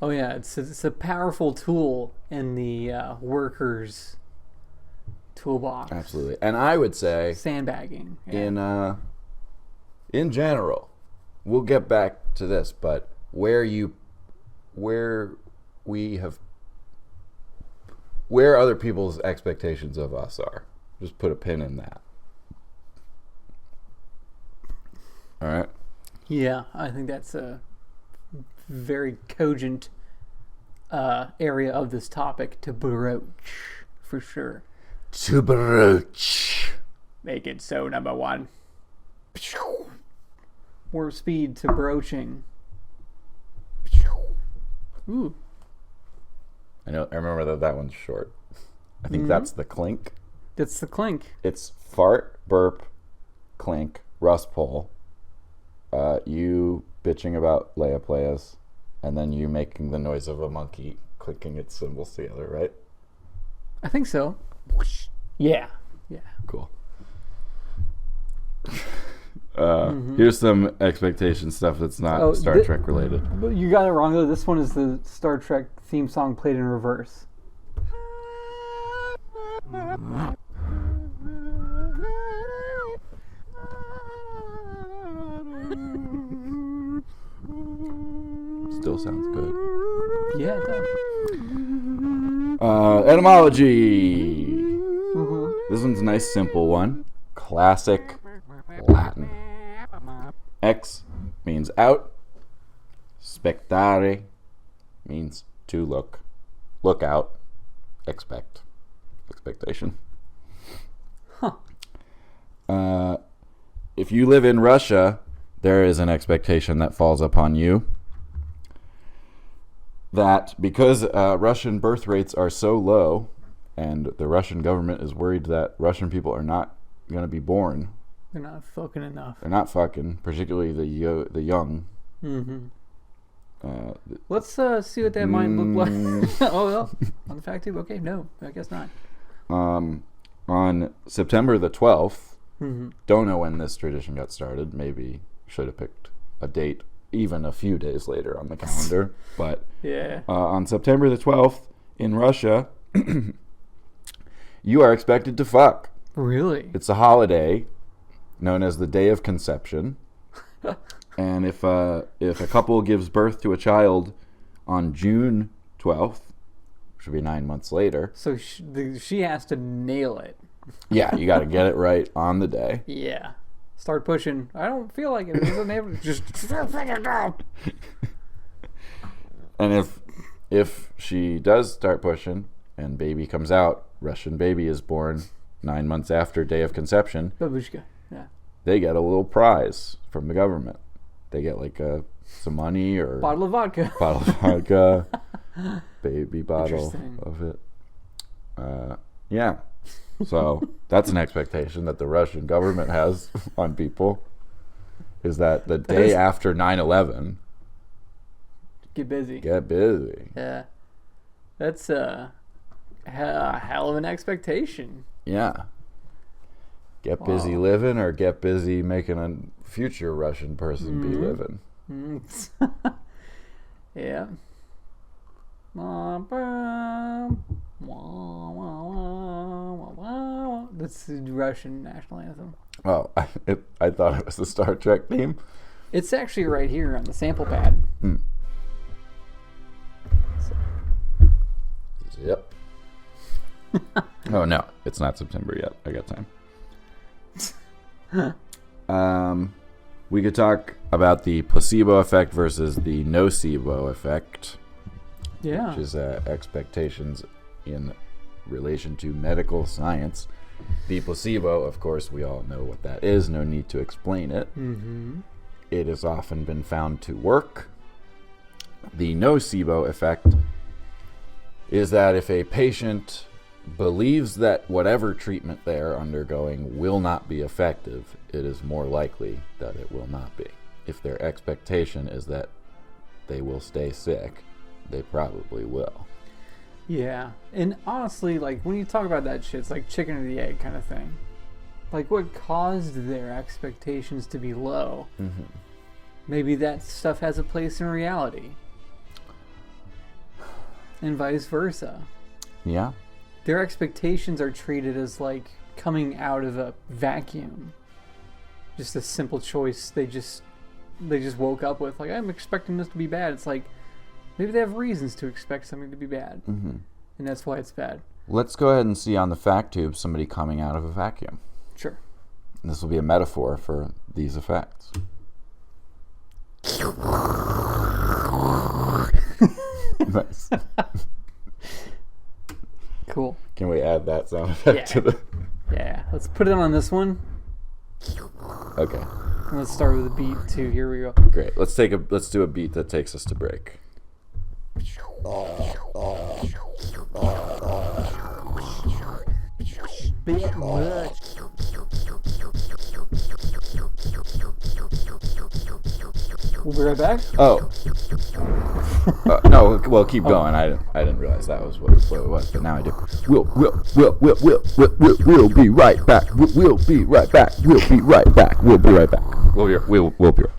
Oh, yeah. It's a powerful tool in the workers' toolbox. Absolutely. And I would say... Sandbagging. Yeah. In general, we'll get back to this, but where other people's expectations of us are. Just put a pin in that. All right? Yeah, I think that's a very cogent area of this topic to broach, for sure. To broach. Make it so, number one. Warp speed to broaching. Ooh. I remember that one's short. I think that's the clink. That's the clink. It's fart, burp, clink, rust pole. You bitching about Leia Playas, and then you making the noise of a monkey clicking its cymbals together, right? I think so. Yeah. Yeah. Cool. Here's some expectation stuff that's not Star Trek related. But you got it wrong though. This one is the Star Trek theme song played in reverse. Still sounds good. Yeah, it does. Etymology. This one's a nice simple one. Classic Latin. Ex means out. Spectare means to look. Look out. Expect. Expectation. If you live in Russia, there is an expectation that falls upon you that because Russian birth rates are so low and the Russian government is worried that Russian people are not going to be born. They're not fucking enough. They're not fucking, particularly the young. Let's see what that might look like. Oh, well, on the fact tube. Okay, no, I guess not. On September the 12th, don't know when this tradition got started. Maybe should have picked a date even a few days later on the calendar. But yeah, on September the 12th in Russia, you are expected to fuck. Really? It's a holiday known as the Day of Conception. And if a couple gives birth to a child on June 12th, which would be 9 months later. So she has to nail it. Yeah, you got to get it right on the day. Yeah. Start pushing. I don't feel like it. Just And if she does start pushing and baby comes out, Russian baby is born 9 months after day of conception. Babushka. Yeah. They get a little prize from the government. They get like some money or bottle of vodka. Bottle of vodka. Baby bottle of it. Yeah. So that's an expectation that the Russian government has on people, is that the day after 9/11, get busy. Get busy. Yeah. That's a hell of an expectation. Yeah. Get busy living or get busy making a future Russian person be living. Yeah. That's the Russian national anthem. Oh, I thought it was the Star Trek theme. It's actually right here on the sample pad. Yep. Oh no, it's not September yet. I got time. We could talk about the placebo effect versus the nocebo effect. Yeah. Which is expectations in relation to medical science. The placebo, of course, we all know what that is. No need to explain it. It has often been found to work. The nocebo effect is that if a patient believes that whatever treatment they're undergoing will not be effective, it is more likely that it will not be. If their expectation is that they will stay sick, they probably will. Yeah. And honestly, like, when you talk about that shit, it's like chicken or the egg kind of thing. Like, what caused their expectations to be low? Maybe that stuff has a place in reality. And vice versa. Yeah. Their expectations are treated as like coming out of a vacuum. Just a simple choice they just woke up with. Like, I'm expecting this to be bad. It's like, maybe they have reasons to expect something to be bad. And that's why it's bad. Let's go ahead and see on the fact tube somebody coming out of a vacuum. Sure. And this will be a metaphor for these effects. Nice. Cool. Can we add that sound effect to the... Yeah. Let's put it on this one. Okay. And let's start with a beat too. Here we go. Great. Let's do a beat that takes us to break. bit much. We'll be right back. Oh. No, well, keep going. I didn't realize that was what it was, but now I do. We'll be right back. We'll be right back. We'll be right back. We'll be right back. We'll be right back.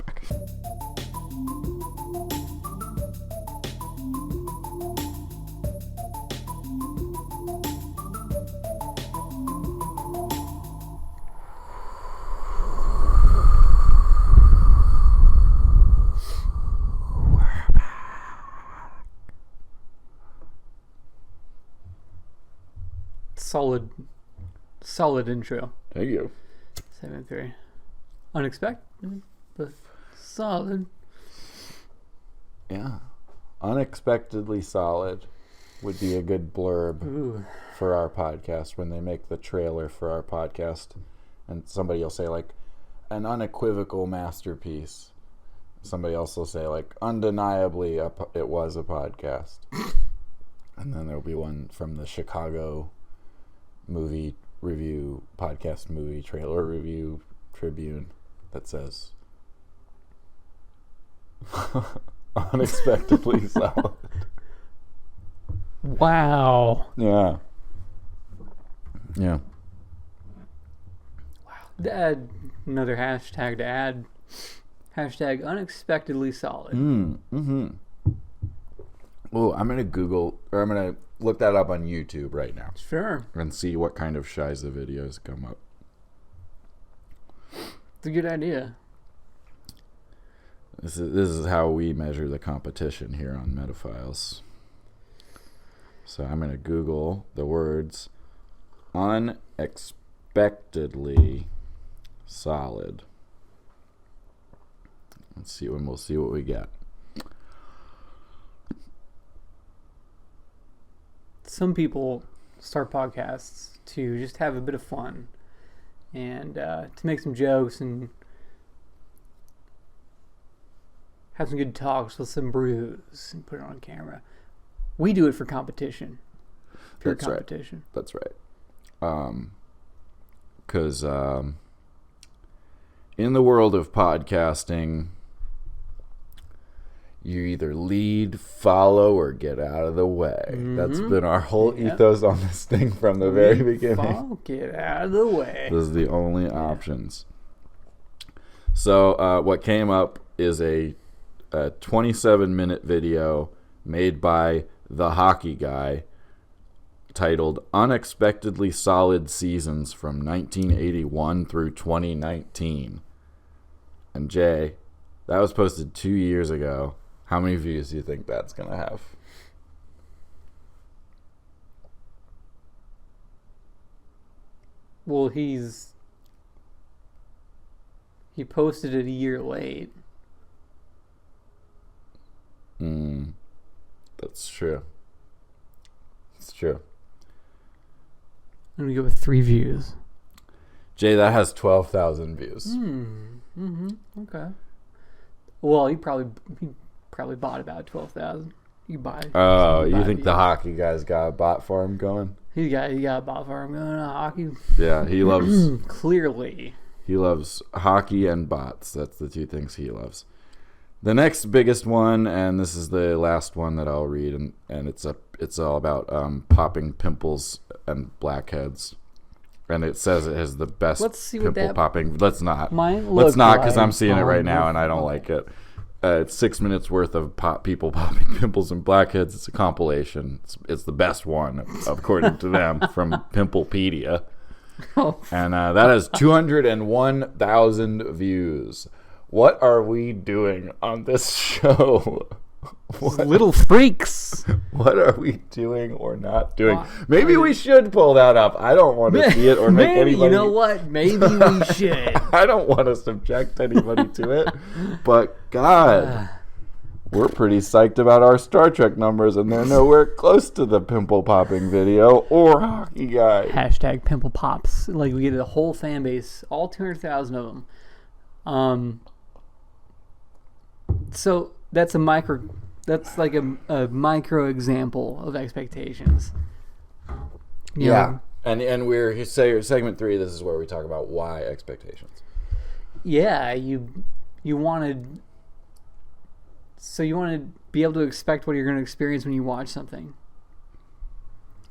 Solid intro. Thank you. 7-3. Unexpected, but solid. Yeah. Unexpectedly solid would be a good blurb for our podcast when they make the trailer for our podcast. And somebody will say, like, an unequivocal masterpiece. Somebody else will say, like, undeniably it was a podcast. And then there'll be one from the Chicago movie review, podcast movie trailer review Tribune that says unexpectedly solid. Wow. Yeah. Wow. Add another hashtag to add. Hashtag unexpectedly solid. Oh, I'm gonna look that up on YouTube right now. Sure. And see what kind of Shiza videos come up. It's a good idea. This is how we measure the competition here on Metaphiles. So I'm gonna Google the words unexpectedly solid. Let's see when we'll see what we get. Some people start podcasts to just have a bit of fun and to make some jokes and have some good talks with some brews and put it on camera. We do it for competition. Pure That's competition. Right. That's right. Because in the world of podcasting, you either lead, follow, or get out of the way. Mm-hmm. That's been our whole ethos on this thing from the very beginning. Follow, get out of the way. Those are the only options. So what came up is a 27-minute video made by the hockey guy titled Unexpectedly Solid Seasons from 1981 through 2019. And Jay, that was posted 2 years ago. How many views do you think that's going to have? Well, he posted it a year late. That's true. It's true. I'm going to go with 3 views. Jay, that has 12,000 views. Okay. Well, he probably bought about 12,000. You buy. Oh, you think the hockey guy's got a bot farm going? He got a bot farm going on hockey. Yeah, he loves clearly. He loves hockey and bots. That's the two things he loves. The next biggest one, and this is the last one that I'll read, and it's all about popping pimples and blackheads. And it says it has the best pimple popping. Let's not. Let's not, because I'm seeing it right now and I don't like it. It's 6 minutes worth of people popping pimples and blackheads. It's a compilation. It's the best one, according to them, from Pimplepedia. And that has 201,000 views. What are we doing on this show? Little freaks. What are we doing or not doing? Maybe we should pull that up. I don't want to see it or make anybody. You know what? Maybe we should. I don't want to subject anybody to it. But God, we're pretty psyched about our Star Trek numbers, and they're nowhere close to the pimple popping video or hockey guy. Hashtag pimple pops. Like, we get a whole fan base, all 200,000 of them. So that's like a micro example of expectations. You know, And we're segment 3. This is where we talk about why expectations. Yeah, you wanted. So you want to be able to expect what you're going to experience when you watch something.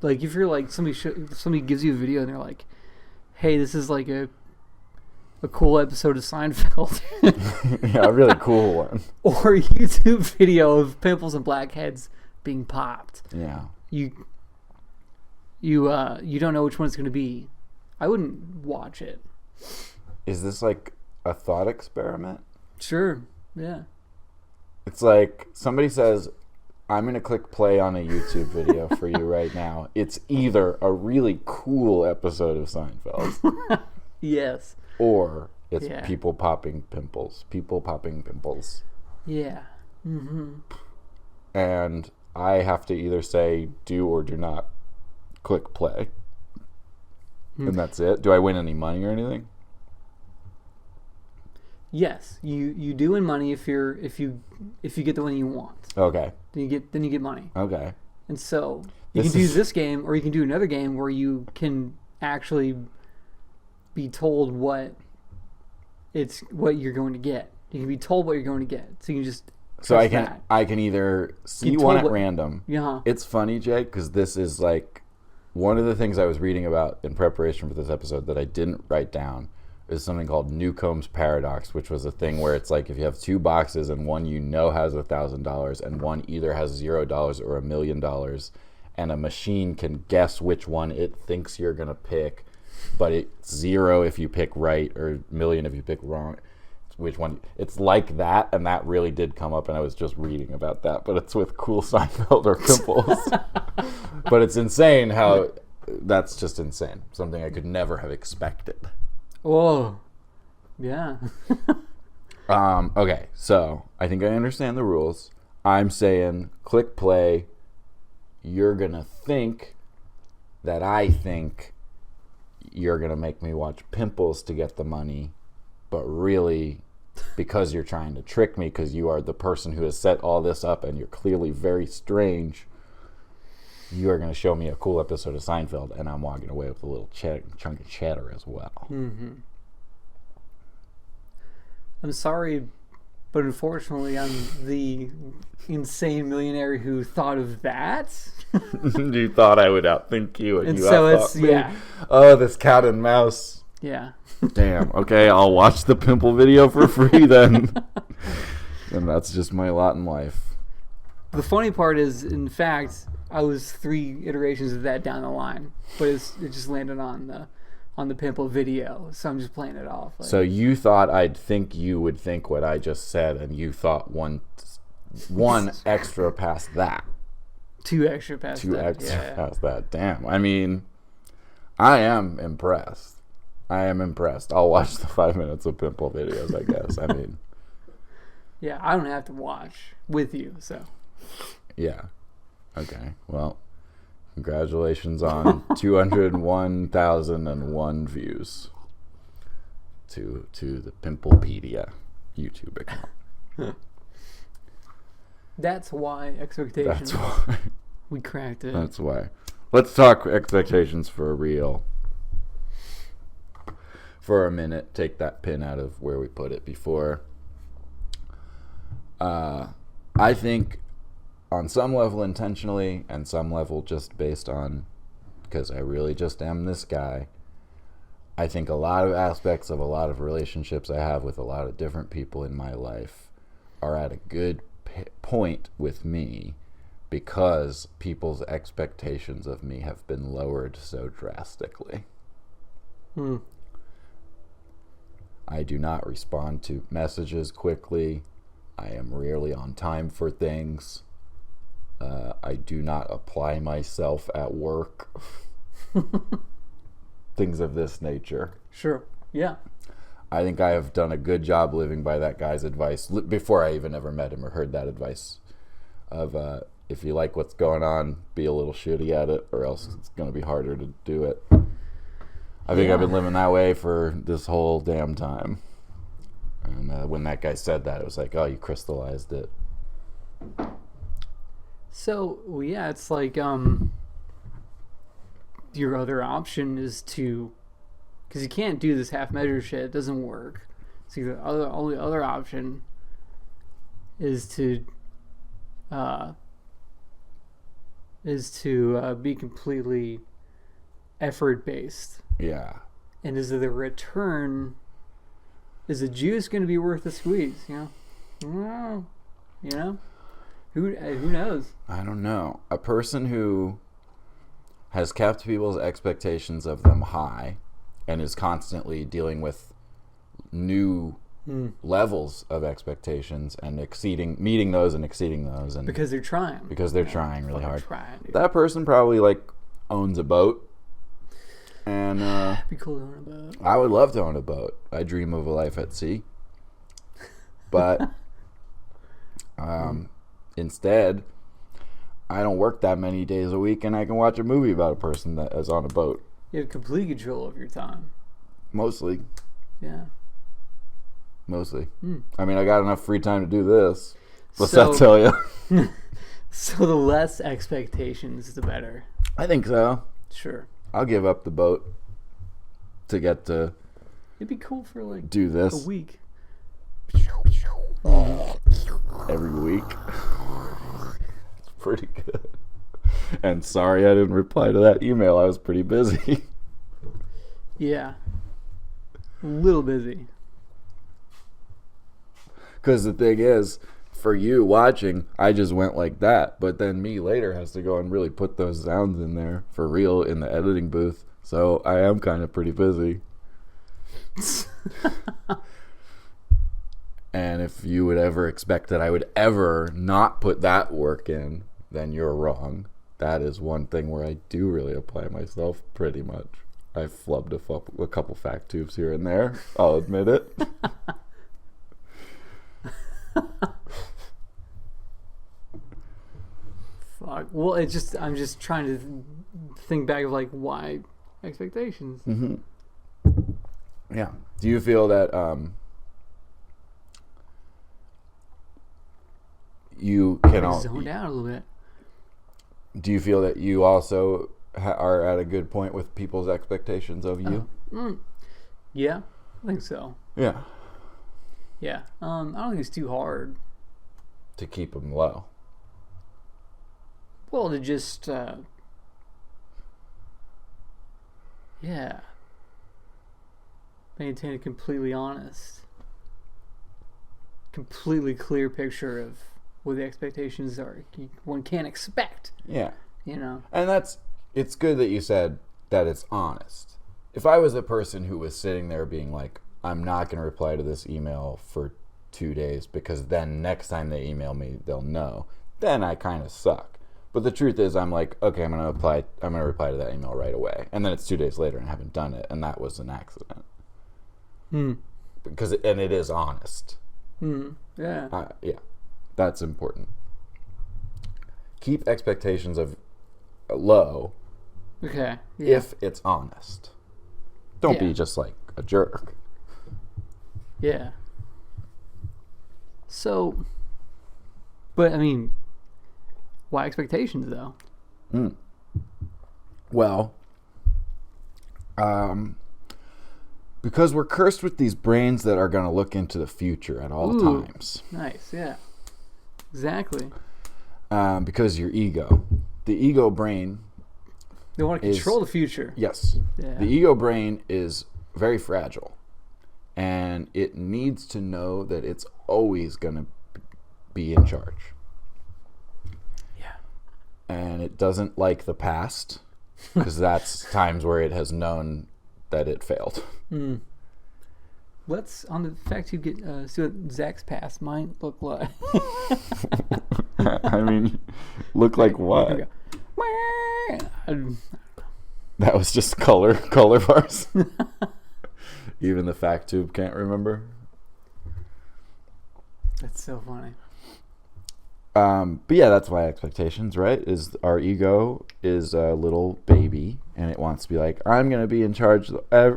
Like if you're like somebody gives you a video and they're like, "Hey, this is like a cool episode of Seinfeld." Yeah, a really cool one. Or a YouTube video of pimples and blackheads being popped. Yeah. You don't know which one it's going to be. I wouldn't watch it. Is this like a thought experiment? Sure. Yeah. It's like somebody says, I'm going to click play on a YouTube video for you right now. It's either a really cool episode of Seinfeld. Yes. Or it's people popping pimples. People popping pimples. Yeah. Mm-hmm. And I have to either say do or do not click play. And that's it. Do I win any money or anything? Yes, you do win money if you get the one you want. Okay. Then you get money. Okay. And so you can do this game, or you can do another game where you can actually be told what you're going to get. You can be told what you're going to get. So you can just I can either see one at random. Yeah. It's funny, Jake, because this is like one of the things I was reading about in preparation for this episode that I didn't write down is something called Newcomb's paradox, which was a thing where it's like if you have two boxes and one has $1,000 and one either has $0 or $1 million, and a machine can guess which one it thinks you're gonna pick, but it's 0 if you pick right or $1 million if you pick wrong. Which one? It's like that, and that really did come up, and I was just reading about that. But it's with cool Seinfeld or pimples. But it's insane how that's just insane. Something I could never have expected. Whoa. Yeah. Okay, so I think I understand the rules. I'm saying click play. You're going to think that I think you're going to make me watch pimples to get the money, but really because you're trying to trick me because you are the person who has set all this up and you're clearly very strange, you are going to show me a cool episode of Seinfeld, and I'm walking away with a little chunk of cheddar as well. Mm-hmm. I'm sorry, but unfortunately, I'm the insane millionaire who thought of that. You thought I would outthink you, and you so outthought me. Oh, this cat and mouse. Yeah. Damn. Okay, I'll watch the pimple video for free then. And that's just my lot in life. The funny part is, in fact, I was 3 iterations of that down the line, but it just landed on the pimple video, so I'm just playing it off. Like, so you thought I'd think you would think what I just said, and you thought one extra past that. 2 extra past that. 2 extra past that. Damn. I mean, I am impressed. I'll watch the 5 minutes of pimple videos, I guess. I mean. Yeah, I don't have to watch with you, so. Yeah. Okay. Well, congratulations on 201,001 views to the Pimplepedia YouTube account. That's why expectations. That's why. We cracked it. That's why. Let's talk expectations for real. For a minute, take that pin out of where we put it before. I think on some level intentionally and some level just based on because I really just am this guy. I think a lot of aspects of a lot of relationships I have with a lot of different people in my life are at a good point with me because people's expectations of me have been lowered so drastically. I do not respond to messages quickly. I am rarely on time for things. I do not apply myself at work. Things of this nature. Sure. Yeah. I think I have done a good job living by that guy's advice before I even ever met him or heard that advice of if you like what's going on, be a little shitty at it or else it's going to be harder to do it. I think I've been living that way for this whole damn time. And when that guy said that, it was like, oh, you crystallized it. So, yeah, it's like, your other option is to, because you can't do this half measure shit. It doesn't work. So the only other option is to be completely effort based. Yeah. And is the return, is the juice going to be worth the squeeze? You know, who knows? I don't know. A person who has kept people's expectations of them high and is constantly dealing with new levels of expectations and meeting those and exceeding those, and because they're trying trying really hard. Dude. That person probably like owns a boat, and It'd be cool to own a boat. I would love to own a boat. I dream of a life at sea, but instead, I don't work that many days a week, and I can watch a movie about a person that is on a boat. You have complete control of your time. Mostly. Yeah. Mostly. I mean, I got enough free time to do this. What's that tell you? So the less expectations, the better. I think so. Sure. I'll give up the boat to get to. It'd be cool for like do this a week. Every week. It's pretty good. And sorry I didn't reply to that email. I was pretty busy. Yeah. A little busy. Because the thing is, for you watching, I just went like that. But then me later has to go and really put those sounds in there for real in the editing booth. So I am kind of pretty busy. And if you would ever expect that I would ever not put that work in, then you're wrong. That is one thing where I do really apply myself pretty much. I flubbed a couple fact tubes here and there. I'll admit it. Fuck. Well, I'm just trying to think back of like why expectations. Mm-hmm. Yeah. Do you feel that you can all zoned out a little bit? Do you feel that you also are at a good point with people's expectations of you? Yeah, I think so. Yeah. Yeah. I don't think it's too hard to keep them low. Well, to just maintain a completely honest, completely clear picture of what the expectations are. One can't expect. Yeah. You know. And it's good that you said that it's honest. If I was a person who was sitting there being like, I'm not going to reply to this email for 2 days because then next time they email me, they'll know, then I kind of suck. But the truth is, I'm like, okay, I'm going to reply to that email right away. And then it's 2 days later and I haven't done it. And that was an accident. Because it is honest. Yeah. Yeah. That's important. Keep expectations of low. Okay. Yeah. If it's honest. Don't be just like a jerk. Yeah. So, but I mean, why expectations though? Well, because we're cursed with these brains that are going to look into the future at all times. Nice, yeah. Exactly. Because your ego. The ego brain. They want to control the future. Yes. Yeah. The ego brain is very fragile. And it needs to know that it's always going to be in charge. Yeah. And it doesn't like the past. Because that's times where it has known that it failed. Let's, on the fact you get, see what Zach's past might look like. I mean, look like what? That was just color bars. Even the fact tube can't remember. That's so funny. But yeah, that's why expectations, right? Is our ego is a little baby, and it wants to be like, I'm going to be in charge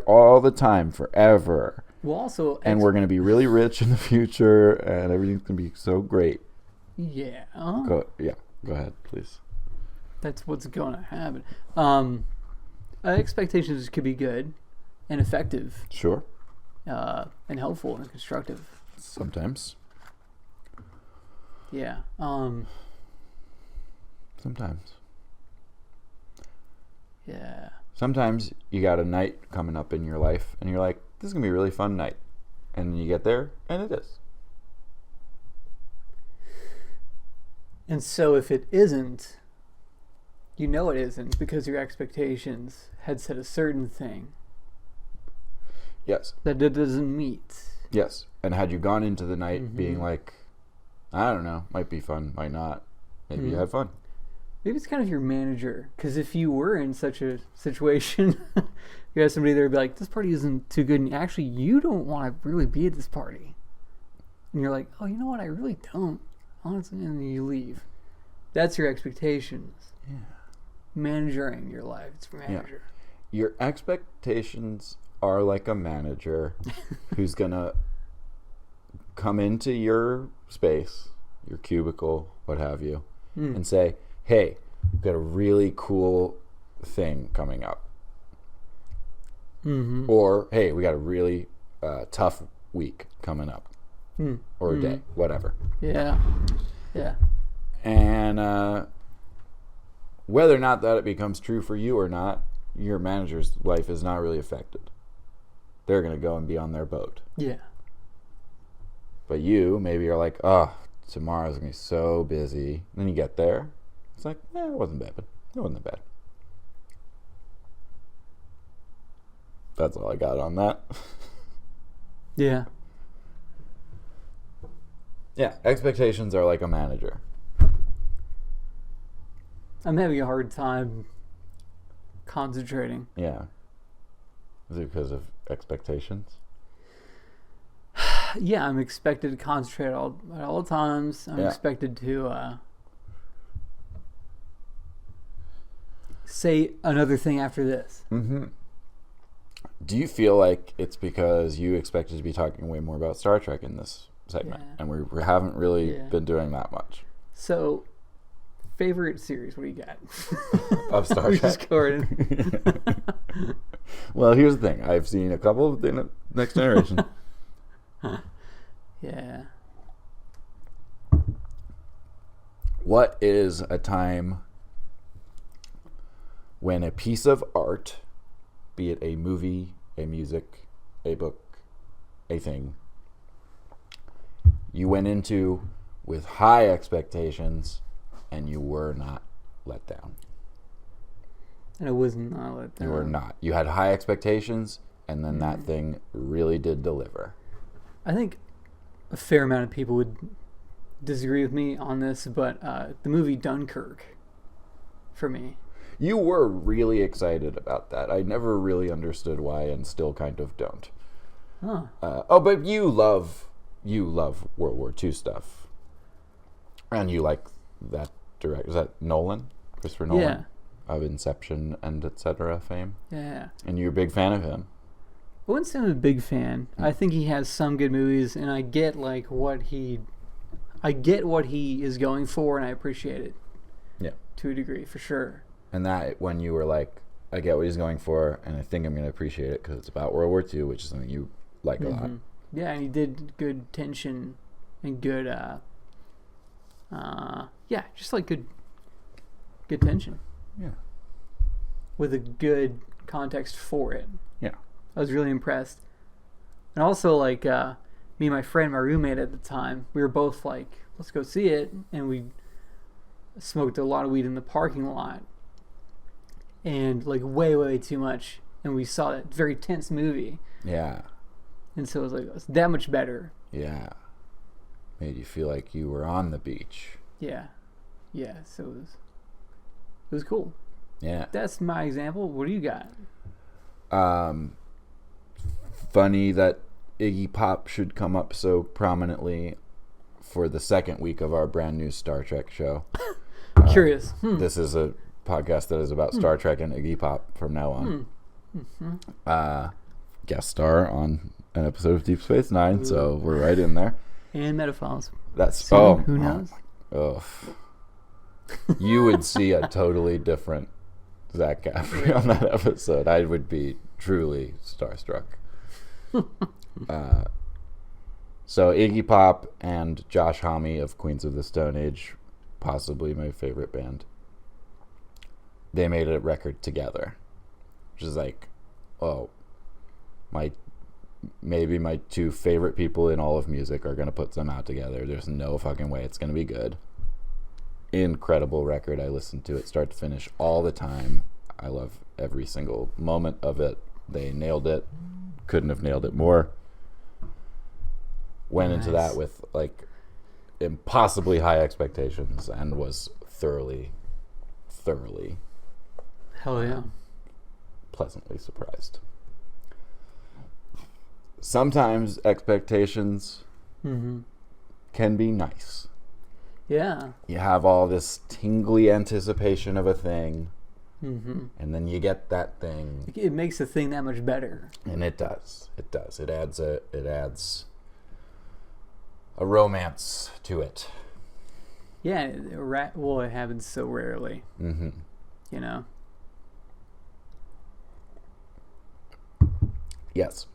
all the time, forever. Well, also, and we're going to be really rich in the future, and everything's going to be so great. Yeah. Go ahead, please. That's what's going to happen. expectations could be good and effective, Sure. and helpful and constructive. Sometimes. Yeah. Sometimes. Yeah. Sometimes you got a night coming up in your life and you're like, this is going to be a really fun night. And then you get there and it is. And so if it isn't, you know it isn't because your expectations had said a certain thing Yes. that it doesn't meet. Yes. And had you gone into the night being like, I don't know, might be fun, might not. Maybe you had fun. Maybe it's kind of your manager, because if you were in such a situation, you had somebody there be like, this party isn't too good, and actually you don't want to really be at this party. And you're like, oh, you know what, I really don't. Honestly, and then you leave. That's your expectations. Yeah. Managing your life. It's your manager. Yeah. Your expectations are like a manager who's going to come into your space, your cubicle, what have you, and say, hey, we've got a really cool thing coming up. Or, hey, we got a really tough week coming up. Or a day, whatever. Yeah. Yeah. And whether or not that it becomes true for you or not, your manager's life is not really affected. They're going to go and be on their boat. Yeah. But you, maybe you're like, oh, tomorrow's going to be so busy. And then you get there. It's like, it wasn't bad, but it wasn't that bad. That's all I got on that. Yeah. Yeah, expectations are like a manager. I'm having a hard time concentrating. Yeah. Is it because of expectations? Yeah, I'm expected to concentrate at all times. I'm expected to say another thing after this. Do you feel like it's because you expected to be talking way more about Star Trek in this segment, and we haven't really been doing that much? So, favorite series? What do you got? Of Star Trek? Just Gordon. Well, here's the thing. I've seen a couple of the Next Generation. Yeah. What is a time when a piece of art, be it a movie, a music, a book, a thing, you went into with high expectations and you were not let down? And it was not let down. You were not. You had high expectations, and then that thing really did deliver. I think a fair amount of people would disagree with me on this, but the movie Dunkirk, for me. You were really excited about that. I never really understood why, and still kind of don't. Huh. But you love World War II stuff, and you like that director. Is that Nolan? Christopher Nolan? Yeah. Of Inception and etc. fame. Yeah. And you're a big fan of him. I wouldn't say I'm a big fan. I think he has some good movies, and I get what he is going for, and I appreciate it. Yeah. To a degree, for sure. And that when you were like, I get what he's going for, and I think I'm going to appreciate it because it's about World War II, which is something you like a lot. Yeah, and he did good tension and good, just like good tension. Yeah. With a good context for it. Yeah. I was really impressed. And also, me and my friend, my roommate at the time, we were both like, let's go see it. And we smoked a lot of weed in the parking lot. And, way, way too much. And we saw that very tense movie. Yeah. And so it was like, it's that much better. Yeah. Made you feel like you were on the beach. Yeah. Yeah, so it was cool. Yeah. That's my example. What do you got? Funny that Iggy Pop should come up so prominently for the second week of our brand new Star Trek show. Curious. This is a podcast that is about Star Trek and Iggy Pop from now on. Guest star on an episode of Deep Space Nine, so we're right in there. And Metaphiles. That's soon, who knows? You would see a totally different Zach Caffrey on that episode, I would be truly starstruck. So Iggy Pop and Josh Homme of Queens of the Stone Age, possibly my favorite band, they made a record together, which is like, oh, maybe my two favorite people in all of music are going to put some out together. There's no fucking way it's going to be good. Incredible record. I listen to it start to finish all the time. I love every single moment of it. They nailed it. Couldn't have nailed it more. Went into that with like impossibly high expectations and was thoroughly hell yeah, pleasantly surprised. Sometimes expectations can be nice. Yeah. You have all this tingly anticipation of a thing, and then you get that thing. It makes the thing that much better. And it does. It does. It adds a romance to it. Yeah. Well, it happens so rarely. Mm-hmm. You know. Yes.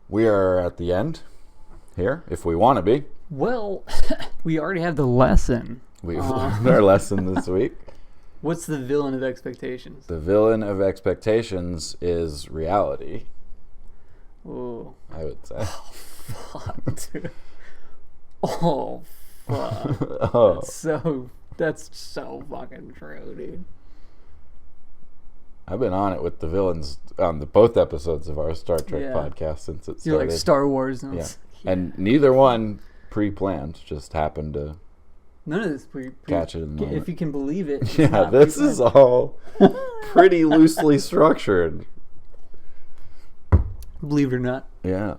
We are at the end here, if we want to be. Well, we already have the lesson. We've learned our lesson this week. What's the villain of expectations? The villain of expectations is reality. Oh, I would say. Oh, fuck, dude. Oh, fuck. Oh. That's so fucking true, dude. I've been on it with the villains on both episodes of our Star Trek podcast since it started. You're like Star Wars. And and neither one pre-planned, just happened to none of this catch it in the moment. If you can believe it. Yeah, this is all pretty loosely structured. Believe it or not. Yeah.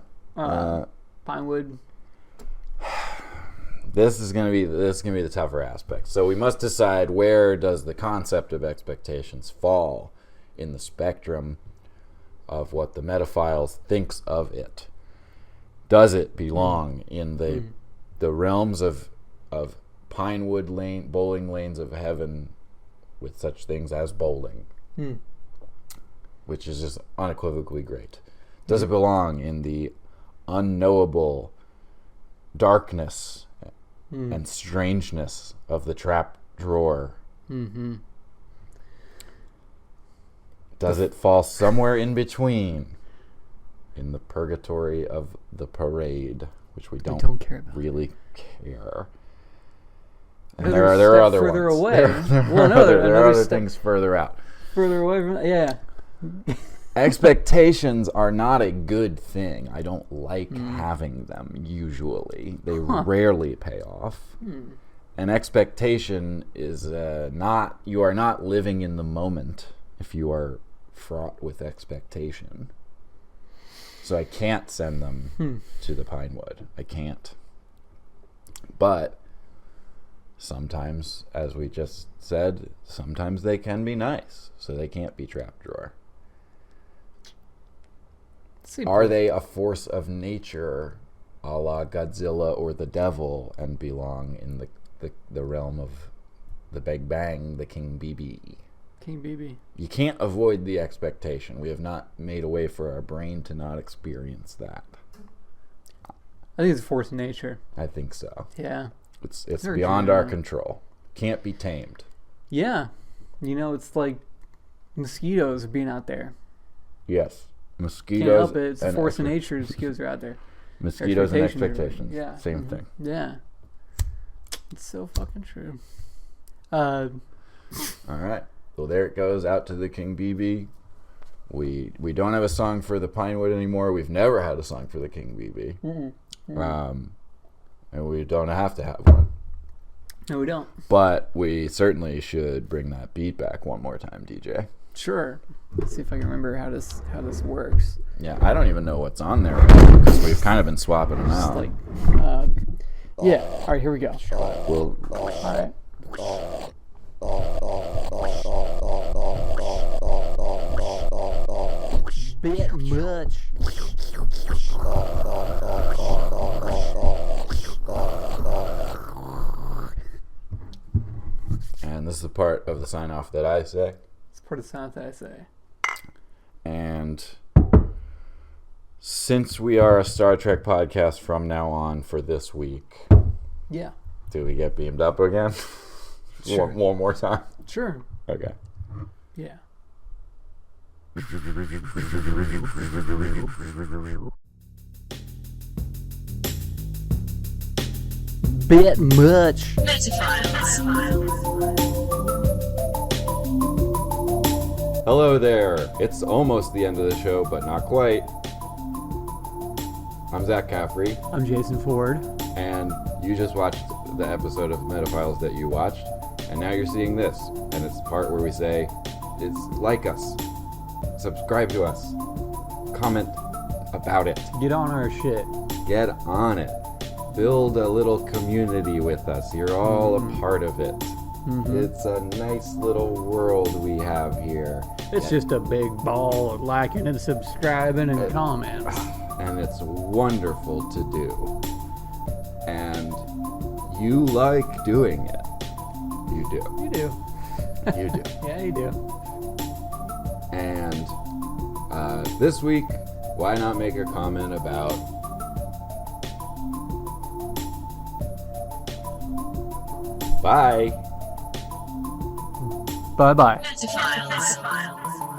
Pinewood. This is gonna be the tougher aspect. So we must decide, where does the concept of expectations fall in the spectrum of what the metaphiles thinks of it? Does it belong in the realms of Pinewood Lane, bowling lanes of heaven, with such things as bowling, which is just unequivocally great? Does it belong in the unknowable darkness and strangeness of the trap drawer? Does it fall somewhere in between, in the purgatory of the parade, which we don't care about? really care? And No, there there's are stuff other further ones. away. There are other step things further out. further away from yeah. Expectations are not a good thing. I don't like having them usually. They rarely pay off. An expectation is you are not living in the moment if you are fraught with expectation. So I can't send them to the Pinewood. I can't. But sometimes, as we just said, sometimes they can be nice. So they can't be trap drawer. Are they a force of nature, a la Godzilla or the devil, and belong in the realm of the Big Bang, the King BB? King BB. You can't avoid the expectation. We have not made a way for our brain to not experience that. I think it's a force of nature. I think so. Yeah. It's beyond our control. Can't be tamed. Yeah. You know, it's like mosquitoes being out there. Yes. Mosquitoes. Can't help it. It's a force of nature. Mosquitoes are out there. Mosquitoes and expectations. Yeah. Same thing. Yeah. It's so fucking true. All right. Well, there it goes, out to the King BB. We don't have a song for the Pinewood anymore. We've never had a song for the King BB. And we don't have to have one. No, we don't. But we certainly should bring that beat back one more time, DJ. Sure. Let's see if I can remember how this works. Yeah, I don't even know what's on there right now, because we've kind of been swapping them out. Like, yeah. All right, here we go. All right. Bit much. And This is the part of the sign off that I say. It's part of the sound that I say. And since we are a Star Trek podcast from now on for this week, Yeah. do we get beamed up again? Sure. One more time? Sure. Okay. Yeah. Bit much. Hello there. It's almost the end of the show, but not quite. I'm Zach Caffrey, I'm Jason Ford. and you just watched the episode of Metaphiles that you watched, and now you're seeing this, and it's the part where we say, it's like us, subscribe to us, comment about it, Get on our shit. get on it, build a little community with us. You're all a part of it. It's a nice little world we have here. It's just a big ball of liking and subscribing and comments. And it's wonderful to do. And you like doing it. You do. You do. You do. Yeah, you do. And this week, why not make a comment about bye. Bye-bye. Metaphiles.